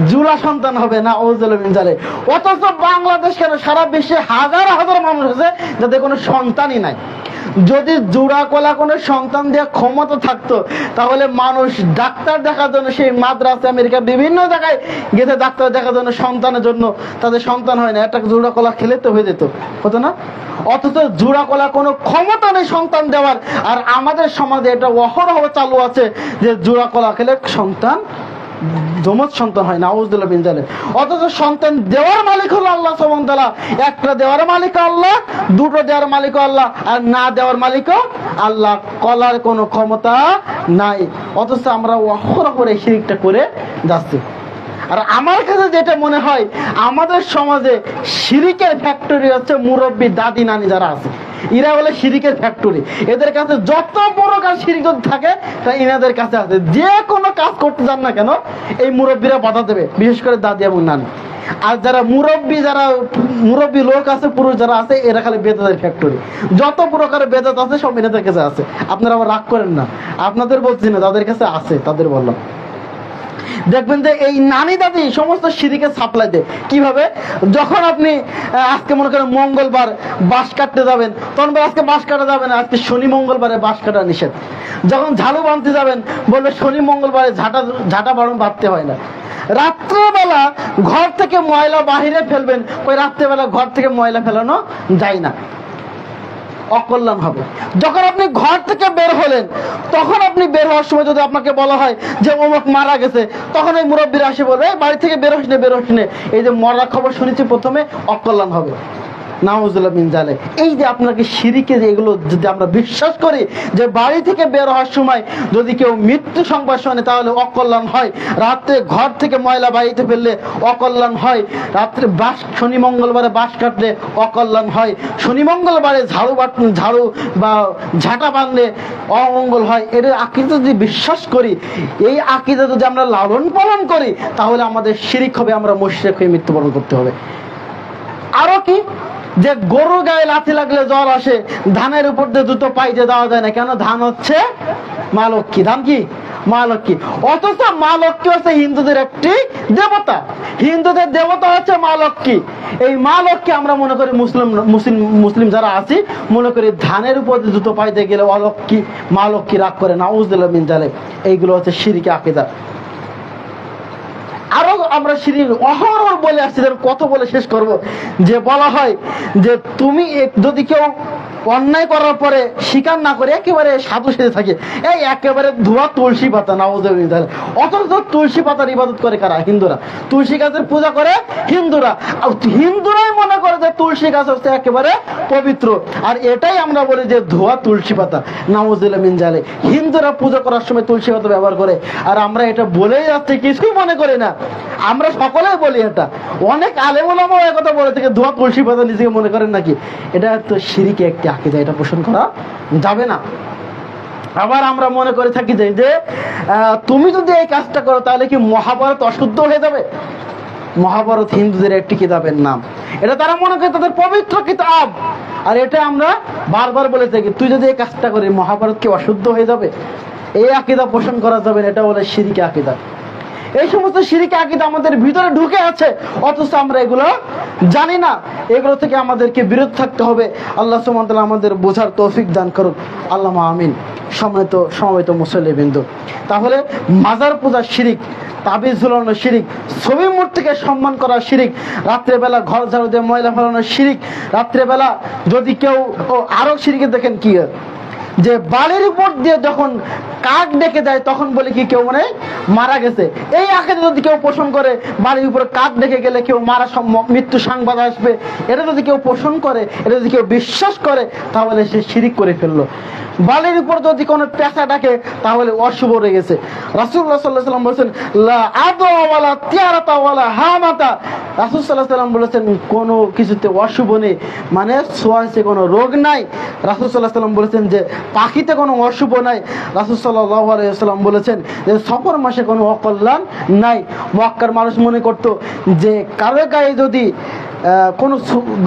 জুলা সন্তান হবে না, ওজলে। অথচ বাংলাদেশ কেন, সারা বিশ্বে হাজার হাজার মানুষ আছে যাদের কোনো সন্তানই নাই। যদি জোড়া কলা কোনো সন্তান দেওয়ার ক্ষমতা থাকতো, তাহলে মানুষ ডাক্তার দেখার জন্য সেই মাদ্রাসা, আমেরিকা বিভিন্ন জায়গায় গেছে ডাক্তার দেখার জন্য, সন্তানের জন্য। তাদের সন্তান হয় না, একটা জোড়া কলা খেলে তো হয়ে যেত, হতো না? অথচ জোড়া কলা কোনো ক্ষমতা নেই সন্তান দেওয়ার। আর আমাদের সমাজে এটা অহরহ চালু আছে যে জোড়া কলা খেলে সন্তান, যমজ সন্তান হয় না, আউযুবিল্লাহি মিন যালিক। অথচ সন্তান দেওয়ার মালিক হলো আল্লাহ সুবহানাহু ওয়া তাআলা। একটা দেওয়ার মালিক আল্লাহ, দুটো দেওয়ার মালিক আল্লাহ, আর না দেওয়ার মালিকও আল্লাহ। কলার কোনো ক্ষমতা নাই, অথচ আমরা অহরহ এই শিরকটা করে যাচ্ছি। আর আমার কাছে যেটা মনে হয়, আমাদের সমাজে শিরিকের ফ্যাক্টরি হচ্ছে মুরব্বী, দাদি, নানি যারা আছে, এরা বলে শিরিকের ফ্যাক্টরি। এদের কাছে যত বড় কাজ শিরিক থাকে তা এনাদের কাছে আছে। যে কোনো কাজ করতে যান না কেন, এই মুরব্বীরা বাধা দেবে, বিশেষ করে দাদি এবং নানি। আর যারা মুরব্বী লোক আছে, পুরুষ যারা আছে, এরা খালি বেদাতের ফ্যাক্টরি। যত প্রকারের বেদাত আছে সব এনাদের কাছে আছে। আপনারা আবার রাগ করেন না, আপনাদের বলছি না, তাদের কাছে আছে, তাদের বললাম। দেখবেন যে এই নানি দাদি সমস্ত শিরিকে সাপ্লাই দেয়। কিভাবে? যখন আপনি আজকে মনে করেন মঙ্গলবার বাঁশ কাটতে যাবেন, তখন আজকে বাঁশ কাটা যাবে না, আজকে শনি মঙ্গলবারে বাঁশ কাটা নিষেধ। যখন ঝাড়ু বাঁধতে যাবেন, বলবে শনি মঙ্গলবারে ঝাঁটা বাড়ন বাঁধতে হয় না। রাত্রেবেলা ঘর থেকে ময়লা বাহিরে ফেলবেন, ওই রাত্রেবেলা ঘর থেকে ময়লা ফেলানো যায় না, অকল্যাণ হবে। যখন আপনি ঘর থেকে বের হলেন, তখন আপনি বের হওয়ার সময় যদি আপনাকে বলা হয় যে অমুক মারা গেছে, তখন এই মুরব্বীরা আসে বলবে বাড়ি থেকে বের হস নে, এই যে মরার খবর শুনেছি প্রথমে, অকল্যাণ হবে। নাউযুবিল্লাহি মিন যালিক। এই যে আপনাকে শিরিকে, যে এগুলো যদি আমরা বিশ্বাস করি যে বাড়ি থেকে বের হওয়ার সময় যদি কেউ মৃত্যু সংবাদ শোনে তাহলে অকল্যাণ হয়, রাত্রে ঘর থেকে ময়লা বাড়িতে ফেললে অকল্যাণ হয়, রাত্রে শনি মঙ্গলবারে বাঁশ কাটলে অকল্যাণ হয়, শনি মঙ্গলবারে ঝাড়ু বা ঝাঁটা বাঁধলে অমঙ্গল হয়। এর আকীদা যদি বিশ্বাস করি, এই আকীদা যদি আমরা লালন পালন করি, তাহলে আমাদের শিরিক হবে, আমরা মুশরিক হয়ে মৃত্যুবরণ করতে হবে। আরো কি, যে গরু গায়ে লাথি লাগলে জ্বর আসে, ধানের উপর দিয়ে দুটো পাইতে দেওয়া যায় না কেন? ধান হচ্ছে মা লক্ষ্মী। ধান কি? মা লক্ষ্মী। অথচ মা লক্ষ্মী হচ্ছে হিন্দুদের একটি দেবতা, হিন্দুদের দেবতা হচ্ছে মা লক্ষ্মী। এই মা লক্ষ্মী আমরা মনে করি, মুসলিম যারা আছি মনে করি ধানের উপর দিয়ে দুটো পাইতে গেলে অলক্ষ্মী, মা লক্ষ্মী রাগ করে। নাউযুবিল্লাহি মিন যালিক। এইগুলো হচ্ছে শিরকি আকীদা। আরো আমরা শিরিক অহরহ বলে আসছি, কত বলে শেষ করব। যে বলা হয় যে তুমি যদি কেউ অন্যায় করার পরে স্বীকার না করে একেবারে সাধু সেজে থাকে, এই একেবারে ধোয়া তুলসী পাতা, নাউযুবিল্লাহ। অথচ তুলসী পাতার ইবাদত করে কারা? হিন্দুরা। তুলসী গাছের পূজা করে হিন্দুরা। হিন্দুরাই মনে করে যে তুলসী গাছ হচ্ছে একেবারে পবিত্র, আর এটাই আমরা বলি যে ধোয়া তুলসী পাতা, নাউযুবিল্লাহ মিন যালিক। হিন্দুরা পূজা করার সময় তুলসী পাতা ব্যবহার করে, আর আমরা এটা বলেই যাচ্ছি, কিছুই মনে করি না। আমরা সকলেই বলি এটা, অনেক আলেম ওলামাও এই কথা বলে থেকে, ধোয়া তুলসী পাতা নিজেকে মনে করেন নাকি? এটা তো শিরকি একটি আকীদা, এটা পোষণ করা যাবে না। আবার আমরা মনে করে থাকি যে তুমি যদি এই কাজটা করো তাহলে কি মহাভারত অশুদ্ধ হয়ে যাবে? মহাভারত হিন্দুদের একটি কিতাবের নাম, এটা তারা মনে করে তাদের পবিত্র কিতাব। আর এটা আমরা বারবার বলে থাকি, তুই যদি এই কাজটা করিস মহাভারত কি অশুদ্ধ হয়ে যাবে? এই আকীদা পোষণ করা যাবে না, এটা বলে শিরকি আকীদা। এই সমস্ত শিরকি আকীদা আমাদের ভিতরে ঢুকে আছে, অথচ আমরা এগুলো জানি না। এগুলো থেকে আমাদেরকে বিরত থাকতে হবে। আল্লাহ সুবহানাহু ওয়া তাআলা আমাদের বোঝার তৌফিক দান করুন, আল্লাহুম্মা আমিন। সমবেত মুসল্লিবৃন্দ, তাহলে মাজার পূজা শিরিক, তাবিজ ঝুলানো শিরিক, ছবি মূর্তিকে সম্মান করা শিরিক, রাত্রেবেলা ঘর ঝাড়ু দিয়ে ময়লা ফেলানো শিরিক, রাত্রেবেলা যদি কেউ আরো শিরিকে দেখেন কি যে বালির উপর দিয়ে যখন কাক ডেকে যায় তখন বলে কি কেউ মানে মারা গেছে। এই আকিদা যদি কেউ পোষণ করে, বালির উপরে কাক ডেকে গেলে কেউ মৃত্যু সংবাদ আসবে, এটা যদি কেউ পোষণ করে, এটা যদি কেউ বিশ্বাস করে, তাহলে সে শিরিক করে ফেললো। বালির উপর যদি কোনো পেঁচা ডাকে তাহলে অশুভ রয়ে গেছে। রাসূলুল্লাহ সাল্লাল্লাহু আলাইহি ওয়াসাল্লাম বলেছেন লা আদা ওয়ালা তিয়ারাতা ওয়ালা হামাতা, রাসূল সাল্লাল্লাহু আলাইহি ওয়াসাল্লাম বলেছেন কোনো কিছুতে অশুভ নেই, মানে ছোঁয়াচে কোনো রোগ নাই। রাসূল সাল্লাল্লাহু আলাইহি ওয়াসাল্লাম বলেছেন যে পাখিতে কোনো অশুভ নাই। রাসূল সাল্লাল্লাহু আলাইহি ওয়াসাল্লাম বলেছেন যে সফর মাসে কোনো অকল্যাণ নাই। মক্কার মানুষ মনে করতো যে কারো গায়ে যদি কোনো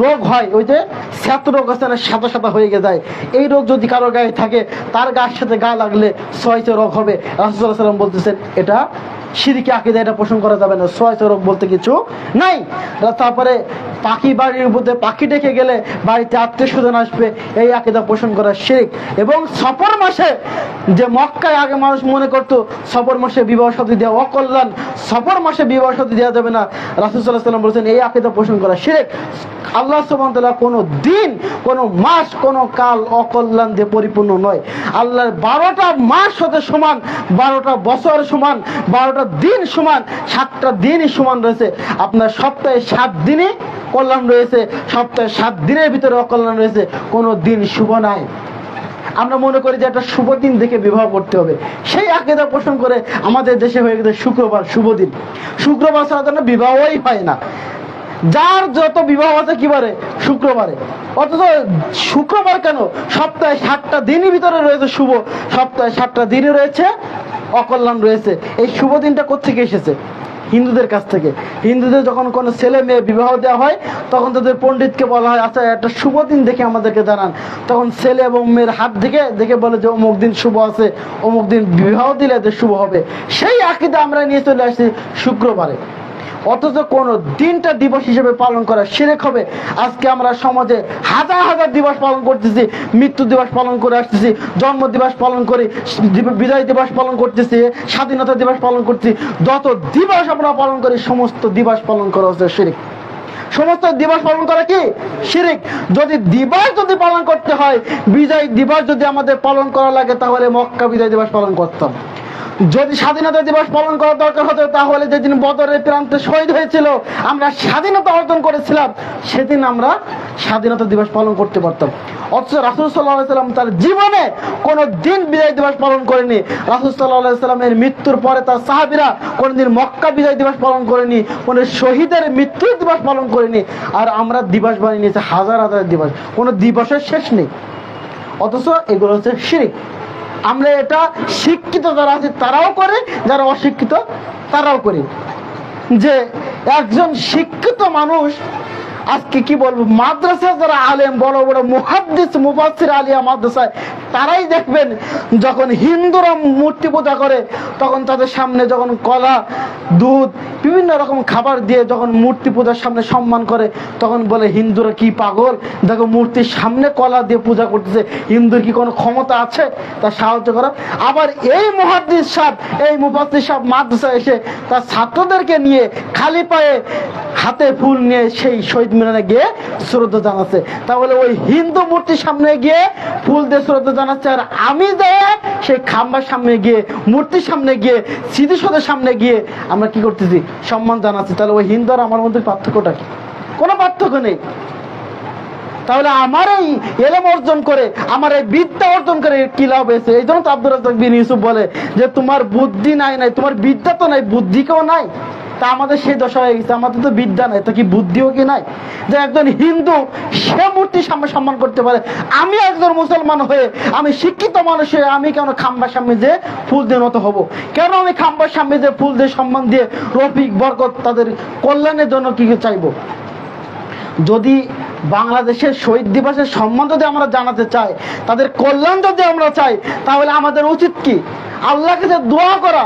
রোগ হয়, ওই যে শ্বেত রোগ আছে না, সাদা সাদা হয়ে যায়, এই রোগ যদি কারো গায়ে থাকে তার গায়ের সাথে গা লাগলে ছোঁয়াচে রোগ হবে। রাসূল সাল্লাল্লাহু আলাইহি ওয়াসাল্লাম বলতেছেন এটা শিরকি আকীদা, এটা পোষণ করা যাবে না, ছোঁয়াচে রোগ বলতে কিছু নাই। তারপরে পাখি বাড়ির মধ্যে পাখি ডেকে গেলে বাড়িতে আত্মীয় স্বজন আসবে, এই আকীদা পোষণ করা শিরক। এবং সফর মাসে যে মক্কায় আগে মানুষ মনে করতো সফর মাসে বিবাহ শাদী দেওয়া অকল্যাণ, সফর মাসে বিবাহ শাদী দেওয়া যাবে না, রাসূল সাল্লাল্লাহু আলাইহি ওয়াসাল্লাম বলেছেন এই আকীদা পোষণ করা শিরক। আল্লাহ সুবহানাহু ওয়া তাআলা কোনো দিন, কোনো মাস, কোনো কাল অকল্যাণ দিয়ে পরিপূর্ণ নয়। আল্লাহর 12টা মাস হতে সমান, 12টা বছর সমান, 12টা দিন সমান, 7টা দিনই সমান রয়েছে। আপনার সপ্তাহে 7 দিনই কল্যাণ রয়েছে, সপ্তাহে 7 দিনের ভিতরে অকল্যাণ রয়েছে, কোনো দিন শুভ নাই। আমরা মনে করি যে একটা শুভ দিন দেখে বিবাহ করতে হবে, সেই আকীদা পোষণ করে আমাদের দেশে হয়ে গেছে শুক্রবার শুভ দিন। শুক্রবার ছাড়া তো বিবাহই হয় না। যার যত বিবাহ আছে কিবারে? শুক্রবারে। অথচ শুক্রবার কেন? সপ্তাহে 7টা দিনই ভিতরে রয়েছে শুভ, সপ্তাহে 7টা দিনই রয়েছে অকল্যাণ রয়েছে। এই শুভ দিনটা কোত্থেকে এসেছে? হিন্দুদের কাছ থেকে। হিন্দুদের যখন কোনো ছেলে মেয়ে বিবাহ দেওয়া হয় তখন তাদের পণ্ডিতকে বলা হয় আচ্ছা একটা শুভ দিন দেখে আমাদেরকে জানান। তখন ছেলে এবং মেয়ের হাত দেখে বলে যে অমুক দিন শুভ আছে, অমুক দিন বিবাহ দিলে এদের শুভ হবে। সেই আকীদা আমরা নিয়ে চলে আসছি শুক্রবারে। অথচ কোন দিনটা দিবস হিসেবে পালন করা শিরক হবে। আজকে আমরা সমাজে হাজার হাজার দিবস পালন করতেছি, মৃত্যু দিবস পালন করে আসতেছি, জন্ম দিবস পালন করি, বিজয় দিবস পালন করতেছি, স্বাধীনতা দিবস পালন করতেছি। যত দিবস আমরা পালন করি সমস্ত দিবস পালন করা হচ্ছে শিরক। সমস্ত দিবস পালন করা কি শিরক? যদি পালন করতে হয়, বিজয় দিবস যদি আমাদের পালন করা লাগে তাহলে মক্কা বিজয় দিবস পালন করতাম। যদি স্বাধীনতা দিবস পালন করার দরকার হতো তাহলে যেদিন বদরের প্রান্তে শহীদ হয়েছিল, আমরা স্বাধীনতা অর্জন করেছিলাম, সেদিন আমরা স্বাধীনতা দিবস পালন করতে পারতাম। অথচ রাসূল সাল্লাল্লাহু আলাইহি ওয়াসাল্লাম তার জীবনে কোনো দিন বিজয় দিবস পালন করেনি। রাসূল সাল্লাল্লাহু আলাইহি ওয়াসাল্লামের মৃত্যুর পরে তার সাহাবীরা কোনোদিন মক্কা বিজয় দিবস পালন করেনি, কোনো শহীদের মৃত্যু দিবস পালন করেনি। আর আমরা দিবস বানিয়ে নিয়েছি হাজার হাজার দিবস, কোনো দিবসের শেষ নেই। অথচ এগুলো হচ্ছে শিরক। আমরা এটা শিক্ষিত যারা আছে তারাও করে, যারা অশিক্ষিত তারাও করে। যে একজন শিক্ষিত মানুষ আজকে কি বলবো, মাদ্রাসা যারা আলেম, বড় বড় মুহাদ্দিস মুফাসসির আলিয়া মাদ্রাসায়, তারাই দেখবেন যখন হিন্দুরা মূর্তি পূজা করে তখন তাদের সামনে যখন কলা, দুধ, বিভিন্ন রকম খাবার দিয়ে যখন মূর্তি পূজার সামনে সম্মান করে তখন বলে হিন্দুরা কি পাগল, দেখো মূর্তির সামনে কলা দিয়ে পূজা করতেছে, হিন্দুর কি কোনো ক্ষমতা আছে তা সাহায্য করা? আবার এই মুহাদ্দিস সাহেব, এই মুফাসসির সাহেব মাদ্রাসায় এসে তার ছাত্রদেরকে নিয়ে খালি পায়ে হাতে ফুল নিয়ে সেই শহীদ মিনারে গিয়ে শ্রদ্ধা জানাচ্ছে। তাহলে ওই হিন্দু মূর্তির সামনে গিয়ে ফুল দিয়ে শ্রদ্ধা জানাচ্ছে, আর আমি যায় সেই খাম্বার সামনে গিয়ে, মূর্তির সামনে গিয়ে, স্মৃতিসৌধের সামনে গিয়ে আমরা কি করতেছি? সম্মান জানাচ্ছি। তাহলে ওই হিন্দু আর আমার মধ্যে পার্থক্যটা কি? কোনো পার্থক্য নেই। তাহলে আমার এই এলেম অর্জন করে, আমার এই বিদ্যা অর্জন করে কি লাভ হয়েছে? এই জন্য তো আব্দুর রাজ্জাক বিন ইউসুফ বলে যে তোমার বুদ্ধি নাই, তোমার বিদ্যা তো নাই, বুদ্ধিকেও নাই। তা আমাদের সেই দশা হয়ে গেছে, আমাদের তো বিদ্যা নাই, তো কি বুদ্ধিও কি নাই? যে একজন হিন্দু সে মূর্তির সামনে সম্মান করতে পারে, আমি একজন মুসলমান হয়ে, আমি শিক্ষিত মানুষ হয়ে আমি কেন খাম্বার সামনে যে ফুল দিয়ে নত হব? কেন আমি খাম্বার সামনে যে ফুল দিয়ে সম্মান দিয়ে রফিক বরকত তাদের কল্যাণের জন্য কি চাইবো? যদি বাংলাদেশের শহীদ দিবসের সম্মান যদি আমরা জানাতে চাই, তাদের কল্যাণ যদি আমরা চাই, তাহলে আমাদের উচিত কি? আল্লাহর কাছে দোয়া করা,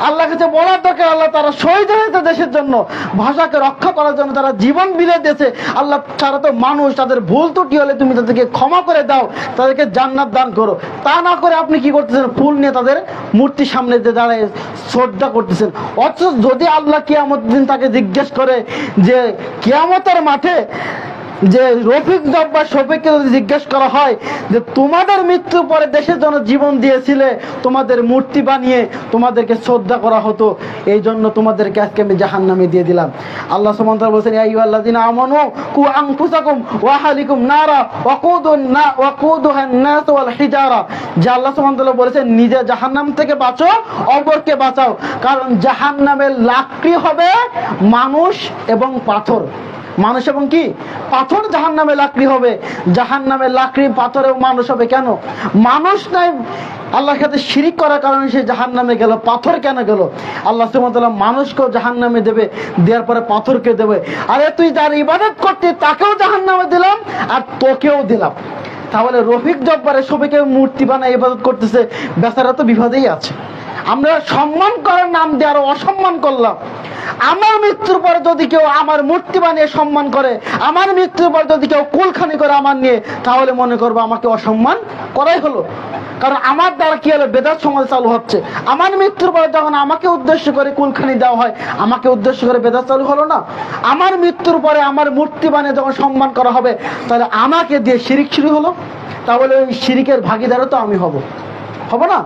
আল্লাহর কাছে বলার দরকার আল্লাহ তারা শহীদ হয়েছে দেশের জন্য, ভাষাকে রক্ষা করার জন্য তারা জীবন বিলিয়ে দিয়েছে। আল্লাহ তারা তো মানুষ, তাদের ভুল ত্রুটি হলে তুমি তাদেরকে ক্ষমা করে দাও, তাদেরকে জান্নাত দান করো। তা না করে আপনি কি করতেছেন? ফুল নিয়ে তাদের মূর্তির সামনে যে দাঁড়ায় শ্রদ্ধা করতেছেন। অথচ যদি আল্লাহ কিয়ামতের দিন তাকে জিজ্ঞেস করে যে কিয়ামতের মাঠে যে রফিক জব্বার শফিককে যদি জিজ্ঞেস করা হয় যে তোমাদের মৃত্যুর পরে দেশের জন্য জীবন দিয়েছিলে, তোমাদের মূর্তি বানিয়ে তোমাদেরকে শ্রদ্ধা করা হতো, এই জন্য তোমাদেরকে আজকে আমি জাহান্নামে দিয়ে দিলাম। আল্লাহ সুবহানাহু ওয়া তাআলা বলেছেন, ইয়া আইয়ুহাল্লাযিনা আমানু কু আনফুসাকুম ওয়া আহলিকুম নারা ওয়াকুদুহান নাস ওয়াল হিজারা। যে আল্লাহ সুবহানাহু ওয়া তাআলা বলেছেন নিজে জাহান্নাম থেকে বাঁচো, অপরকে বাঁচাও, কারণ জাহান্নামের লাকড়ি হবে মানুষ এবং পাথর। মানুষ এবং কি পাথর জাহান্নামে লাকড়ি হবে। জাহান্নামে লাকড়ি পাথরেও মানুষ হবে। কেন? মানুষ নাই আল্লাহর সাথে শিরিক করার কারণে সে জাহান্নামে গেল। পাথর কেন গেল? আল্লাহ সুবহানাহু ওয়া তাআলা মানুষকেও জাহান্নামে দেবে, দেওয়ার পরে পাথরকে দেবে। আরে তুই যার ইবাদত করতে তাকেও জাহান্নামে দিলাম আর তোকেও দিলাম। তাহলে রফিক জব্বারের সবাইকে মূর্তি বানায় ইবাদত করতেছে, বেচারা তো বিপদেই আছে। আমরা সম্মান করার নাম দিয়ে আরো অসম্মান করলাম। আমার মৃত্যুর পরে যদি কেউ আমার মূর্তি বানিয়ে সম্মান করে, আমার মৃত্যুর পরে যদি কেউ কুলখানি করে আমার নিয়ে, তাহলে মনে করবো আমাকে অসম্মান করাই হলো। কারণ আমার দ্বারা কি হলো, বেদাত সমাজ চালু হচ্ছে। আমার মৃত্যুর পরে যখন আমাকে উদ্দেশ্য করে কুলখানি দেওয়া হয়, আমাকে উদ্দেশ্য করে বেদাত চালু হলো না? আমার মৃত্যুর পরে আমার মূর্তি বানিয়ে যখন সম্মান করা হবে, তাহলে আমাকে দিয়ে শিরিক শুরু হলো। তাহলে ওই শিরিকের ভাগীদারও তো আমি হব না?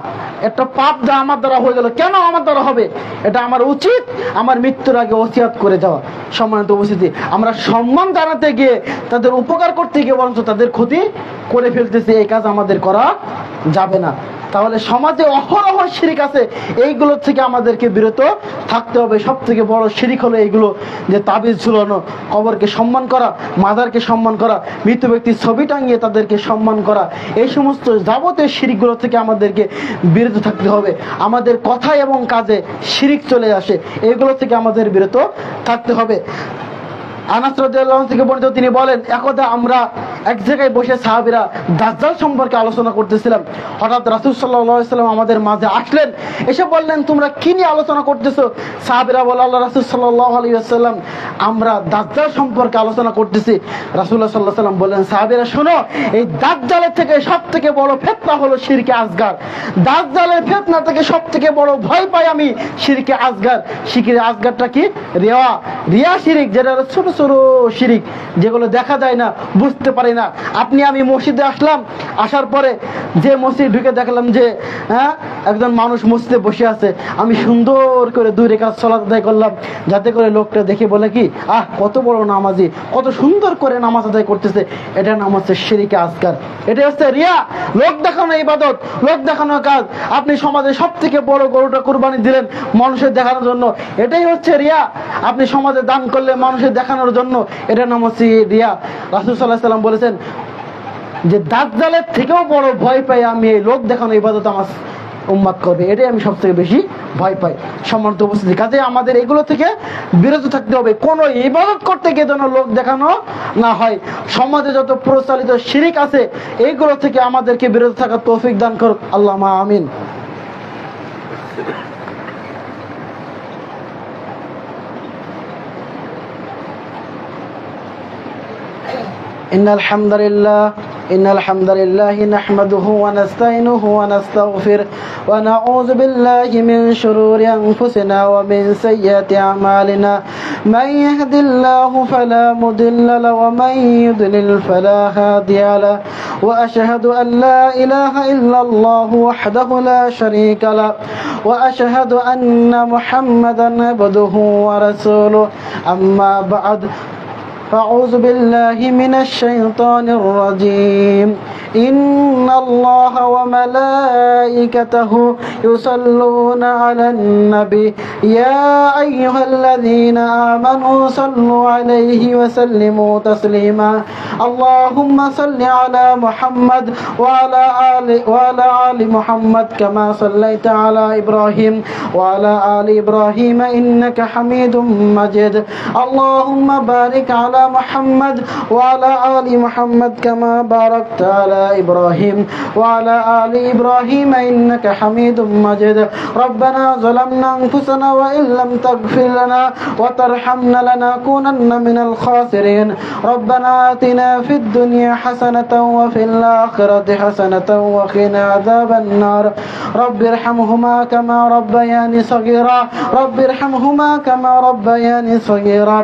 একটা পাপ যা আমার দ্বারা হয়ে গেল, কেন আমার দ্বারা হবে? এটা আমার উচিত আমার মৃত্যুর আগে ওসিয়াত করে যাওয়া। সম্মানিত উপস্থিতি, আমরা সম্মান জানাতে গিয়ে, তাদের উপকার করতে গিয়ে বরঞ্চ তাদের ক্ষতি করে ফেলতেছি। এই কাজ আমাদের করা যাবে না। তাহলে সমাজে অহরহ শিরিক আছে, এইগুলো থেকে আমাদেরকে বিরত থাকতে হবে। সব থেকে বড় শিরিক হলো এইগুলো, যে তাবিজ ঝুলানো, কবরকে সম্মান করা, মাজারকে সম্মান করা, মৃত ব্যক্তির ছবি টাঙিয়ে তাদেরকে সম্মান করা, এই সমস্ত যাবতীয় শিরিকগুলো থেকে আমাদেরকে বিরত থাকতে হবে। আমাদের কথা এবং কাজে শিরিক চলে আসে, এইগুলো থেকে আমাদের বিরত থাকতে হবে। আনাস রাদিয়াল্লাহু আনহু থেকে বর্ণিত, তিনি বলেন, একদা আমরা এক জায়গায় বসে সাহাবীরা দাজ্জাল সম্পর্কে আলোচনা করতেছিলাম। হঠাৎ রাসূল সাল্লাল্লাহু আলাইহি ওয়াসাল্লাম আমাদের মাঝে আসলেন, এসে বললেন, তোমরা কি নিয়ে আলোচনা করতেছো? সাহাবীরা বলে, আল্লাহ রাসূল সাল্লাল্লাহু আলাইহি ওয়াসাল্লাম, আমরা দাজ্জাল সম্পর্কে আলোচনা করতেছি। রাসূলুল্লাহ সাল্লাল্লাহু আলাইহি ওয়াসাল্লাম বললেন, সাহাবীরা শোনো, এই দাজ্জালের থেকে সবথেকে বড় ফিতনা হলো শিরকে আসগার। দাজ্জালের ফিতনা থেকে সবথেকে বড় ভয় পাই আমি শিরকে আসগার। শিরকে আসগারটা কি? রিয়া শিরিক, যেটা ছোট ছোট শিরিক, যেগুলো দেখা যায় না, বুঝতে পারি না। আমি মসজিদে আসলাম, আসার পরে যে মসজিদ ঢুকে দেখলাম যে একজন মানুষ মসজিদে বসে আছে, আমি সুন্দর করে 2 রাকাত সালাত আদায় করলাম, যাতে করে লোকটা দেখে বলে কি, কত বড় নামাজি, কত সুন্দর করে নামাজ আদায় করতেছে। এটা নাম হচ্ছে শিরকে আসগার। এটা হচ্ছে রিয়া, লোক দেখানো ইবাদত, লোক দেখানো কাজ। আপনি সমাজে সব থেকে বড় গরুটা কুরবানি দিলেন মানুষের দেখানোর জন্য, এটাই হচ্ছে রিয়া। আপনি সমাজে দান করলে মানুষের দেখানোর জন্য, এটার নাম হচ্ছে রিয়া। রাসূল সাল্লাল্লাহু আলাইহি ওয়াসাল্লাম বলেছেন যে দাজ্জালের থেকেও বড় ভয় পাই আমি এই লোক দেখানো ইবাদত আমার উম্মত করবে, এটাই আমি সবথেকে বেশি ভয় পাই। সম্মানিত উপস্থিতি, কাজে আমাদের এগুলো থেকে বিরত থাকতে হবে। কোনো ইবাদত করতে গিয়ে যেন লোক দেখানো না হয়। সমাজে যত প্রচলিত শিরিক আছে, এইগুলো থেকে আমাদেরকে বিরত থাকার তৌফিক দান করুক আল্লাহুম্মা আমিন। إن الحمد لله نحمده ونستعينه ونستغفره ونعوذ بالله من شرور أنفسنا ومن سيئات أعمالنا من يهد الله فلا مضل له ومن يضلل فلا هادي له وأشهد أن لا إله إلا الله وحده لا شريك له وأشهد أن محمدا عبده ورسوله أما بعد أعوذ بالله من الشيطان الرجيم إن الله وملائكته يصلون على النبي يا أيها الذين آمنوا صلوا عليه وسلموا تسليما اللهم صل على محمد وعلى آل محمد كما صليت على إبراهيم وعلى آل إبراهيم إنك حميد مجيد اللهم بارك على محمد وعلى آل محمد كما باركت على إبراهيم وعلى آل إبراهيم إنك حميد مجيد ربنا ظلمنا أنفسنا وإن لم تغفر لنا وترحمنا لنكونن من الخاسرين ربنا آتنا في الدنيا حسنة وفي الآخرة حسنة وقنا عذاب النار رب ارحمهما كما ربياني صغيرا رب ارحمهما كما ربياني صغيرا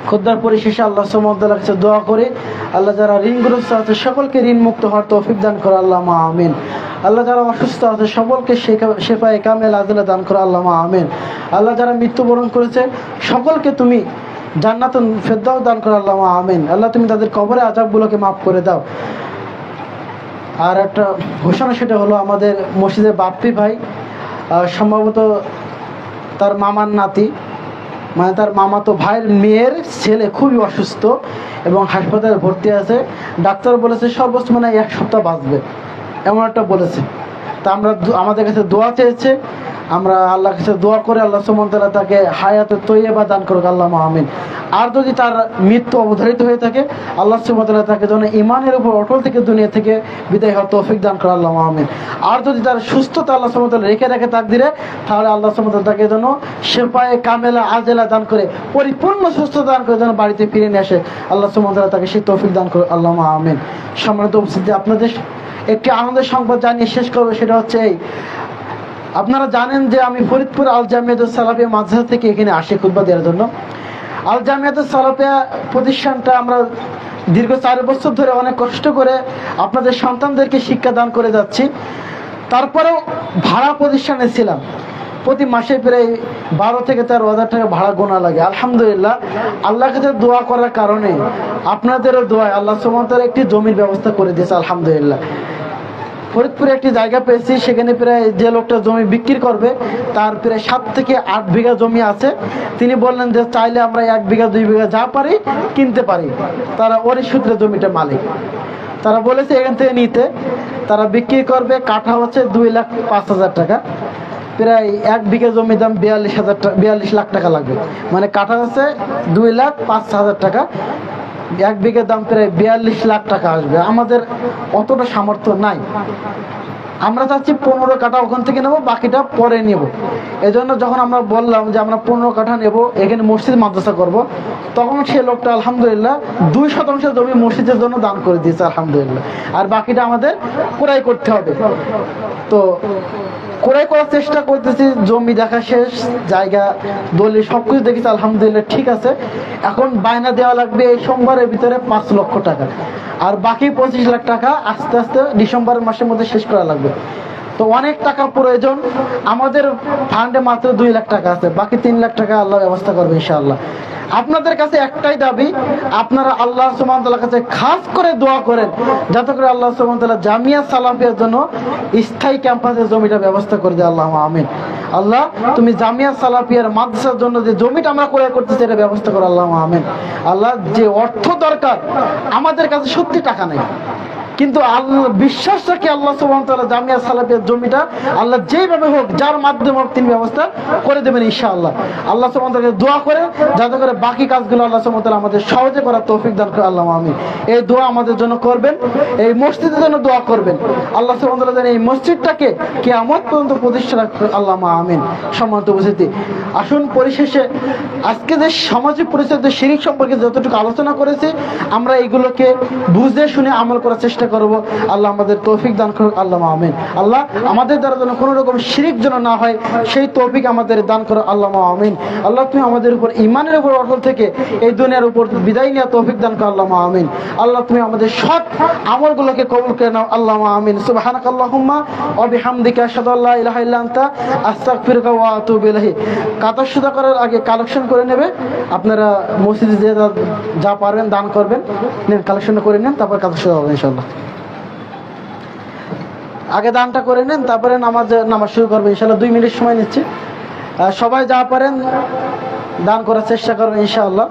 খুতবার পরিশেষে আল্লাহ সুবহানাহু ওয়া তাআলার কাছে দোয়া করে আল্লাহ যারা ঋণগ্রস্ত আছে সকলকে ঋণ মুক্ত হওয়ার তৌফিক দান করো আল্লাহুম্মা আমিন। আল্লাহ যারা অসুস্থ আছে সকলকে শেফায়ে কামেল আজলা দান করো আল্লাহুম্মা আমিন। আল্লাহ যারা মৃত্যুবরণ করেছে সকলকে তুমি জান্নাতুল ফেরদাউস দান করো আল্লাহুম্মা আমিন। আল্লাহ তুমি তাদের কবরে আযাবগুলোকে মাফ করে দাও। আর একটা ঘোষণা, সেটা হলো আমাদের মসজিদের বাপ্পি ভাই সম্ভবত তার মামার নাতি, মানে তার মামাতো ভাইয়ের মেয়ের ছেলে খুবই অসুস্থ এবং হাসপাতালে ভর্তি আছে। ডাক্তার বলেছে সর্বোচ্চ মানে 1 সপ্তাহ বাঁচবে, এমন একটা বলেছে। তা আমরা আমাদের কাছে দোয়া চেয়েছে, আমরা আল্লাহর কাছে দোয়া করে আল্লাহ সুবহানাহু ওয়া তাআলা তাকে হায়াতে তৈয়বা দান করুক আল্লাহুম্মা আমিন। আর যদি তার মৃত্যু অবধারিত হয়ে থাকে আল্লাহ সুবহানাহু ওয়া তাআলা তাকে যেন ঈমানের উপর অটল থেকে দুনিয়া থেকে বিদায় হওয়ার তৌফিক দান করে আল্লাহুম্মা আমিন। আর যদি তার সুস্থতা আল্লাহ সুবহানাহু ওয়া তাআলা রেখে রাখে তাকদিরে, তাহলে আল্লাহ সুবহানাহু ওয়া তাআলা তাকে যেন শেফায়ে কামেলা আজেলা দান করে পরিপূর্ণ সুস্থতা দান করে যেন বাড়িতে ফিরে নিয়ে আসে আল্লাহ সুবহানাহু ওয়া তাআলা তাকে সেই তৌফিক দান করে আল্লাহুম্মা আমিন। সম্মানিত উপস্থিতি, আপনাদের একটি আনন্দের সংবাদ জানিয়ে শেষ করবো, সেটা হচ্ছে এই, আপনারা জানেন যে আমি ফরিদপুর আল জামিয়াতুস সালাফিয়া মাদ্রাসা থেকে এখানে আসি খুতবা দেওয়ার জন্য। আল জামিয়াতুস সালাফিয়া প্রতিষ্ঠানটা আমরা দীর্ঘ 4 বছর ধরে অনেক কষ্ট করে আপনাদের সন্তানদেরকে শিক্ষা দান করে যাচ্ছি। তারপরেও ভাড়া প্রতিষ্ঠানে ছিলাম, প্রতি মাসে প্রায় 12 থেকে 13,000 টাকা ভাড়া গোনা লাগে। আলহামদুলিল্লাহ, আল্লাহর কাছে দোয়া করার কারণে আপনাদেরও দোয়ায় আল্লাহ সুবহানাহু ওয়া তাআলা একটি জমির ব্যবস্থা করে দিয়েছে। আলহামদুলিল্লাহ, ফরিদপুরে একটি জায়গা পেয়েছি, সেখানে প্রায় যে লোকটা জমি বিক্রি করবে তার প্রায় 7 থেকে 8 বিঘা জমি আছে। তিনি বললেন যে চাইলে আমরা 1 বিঘা 2 বিঘা যা পারি কিনতে পারি। তারা ওরই সূত্রে জমিটা মালিক, তারা বলেছে এখান থেকে নিতে। তারা বিক্রি করবে, কাঠা হচ্ছে 2,05,000 টাকা, প্রায় 1 বিঘা জমির দাম 42 লাখ টাকা লাগবে। মানে কাঠা হচ্ছে 2,05,000 টাকা, 1 বিঘার দাম প্রায় 42 লাখ টাকা আসবে। আমাদের অতটা সামর্থ্য নাই, আমরা চাচ্ছি 15 কাঠা ওখান থেকে নেবো, বাকিটা পরে নেব। এজন্য যখন আমরা বললাম যে আমরা 15 কাঠা নেব, এখানে মসজিদ মাদ্রাসা করব, তখন সে লোকটা আলহামদুলিল্লাহ 2% জমি মসজিদের জন্য দান করে দিয়েছে আলহামদুলিল্লাহ। আর বাকিটা আমাদের ক্রয় করতে হবে। তো ক্রয় করার চেষ্টা করতেছি, জমি দেখা শেষ, জায়গা দলিল সবকিছু দেখেছি আলহামদুলিল্লাহ ঠিক আছে। এখন বায়না দেওয়া লাগবে এই সোমবারের ভিতরে 5 লক্ষ টাকা, আর বাকি 25 লাখ টাকা আস্তে আস্তে ডিসেম্বর মাসের মধ্যে শেষ করা লাগবে। তো অনেক টাকা প্রয়োজন, আমাদের ফান্ডে মাত্র 2 লাখ টাকা আছে, বাকি 3 লাখ টাকা আল্লাহ ব্যবস্থা করবে ইনশাআল্লাহ। আপনাদের কাছে একটাই দাবি, আপনারা আল্লাহ সুবহানাহু ওয়া তাআলার কাছে খাস করে দোয়া করেন যাতে করে আল্লাহ সুবহানাহু ওয়া তাআলা জামিয়া সালাফিয়ার জন্য স্থায়ী ক্যাম্পাসের জমিটা ব্যবস্থা করে দেয়। আল্লাহুম্মা আমিন। আল্লাহ তুমি জামিয়া সালাফিয়ার মাদ্রাসার জন্য যে জমিটা আমরা ক্রয় করতেছি এটা ব্যবস্থা করো আল্লাহুম্মা আমিন। আল্লাহ, যে অর্থ দরকার আমাদের কাছে সত্যি টাকা নেই, কিন্তু আল্লাহ বিশ্বাস রাখি আল্লাহ সুবহানাহু ওয়া তাআলা জামিয়া সালাফিয়ার জমিটা আল্লাহ যেভাবে হোক যার মাধ্যমে হোক তিনি ব্যবস্থা করে দেবেন ইনশাআল্লাহ। আল্লাহ সুবহানাহু ওয়া তাআলা দোয়া করে যাতে করে বাকি কাজগুলো আল্লাহ সুবহানাহু ওয়া তাআলা আমাদের সহজে করার তৌফিক দান করে আল্লাহ আমিন। এই দোয়া আমাদের জন্য করবেন, এই মসজিদের জন্য দোয়া করবেন। আল্লাহ সুবহানাহু ওয়া তাআলা যেন এই মসজিদটাকে কিয়ামত পর্যন্ত প্রতিষ্ঠা রাখে আল্লাহ আমিন। সম্মানিত উপস্থিতি, আসুন পরিশেষে আজকে যে সামাজিক পরিচয় শিরক সম্পর্কে যতটুকু আলোচনা করেছি আমরা এইগুলোকে বুঝে শুনে আমল করার চেষ্টা করব। আল্লাহ আমাদের তৌফিক দান করুন আল্লাহ আমিন। আল্লাহ আমাদের দ্বারা যেন কোনো রকম শিরক যেন না হয় সেই তৌফিক আমাদের দান করো আল্লাহ আমিন। আল্লাহ তুমি আমাদের উপর ঈমানের উপর অটল থেকে এই দুনিয়ার উপর বিদায় নেওয়া তৌফিক দান করো আল্লাহ আমিন। আল্লাহ তুমি আমাদের সৎ আমলগুলোকে কবুল করে নাও আল্লাহ আমিন। সুবহানাকাল্লাহুম্মা ওয়া বিহামদিকা আশহাদু আল্লা ইলাহা ইল্লা আনতা আস্তাগফিরুকা ওয়া আতুবু ইলাইহি। কাতার সুদা করার আগে কালেকশন করে নেবে, আপনারা মসজিদে যে যা পারবেন দান করবেন, নেন কালেকশন করে নেন, তারপর কাতার সুদা হবে ইনশাআল্লাহ। আগে দানটা করে নেন, তারপরে নামাজ শুরু করবে ইনশাআল্লাহ। 2 মিনিট সময় নিচ্ছে, সবাই যা পারেন দান করার চেষ্টা করবেন ইনশাআল্লাহ।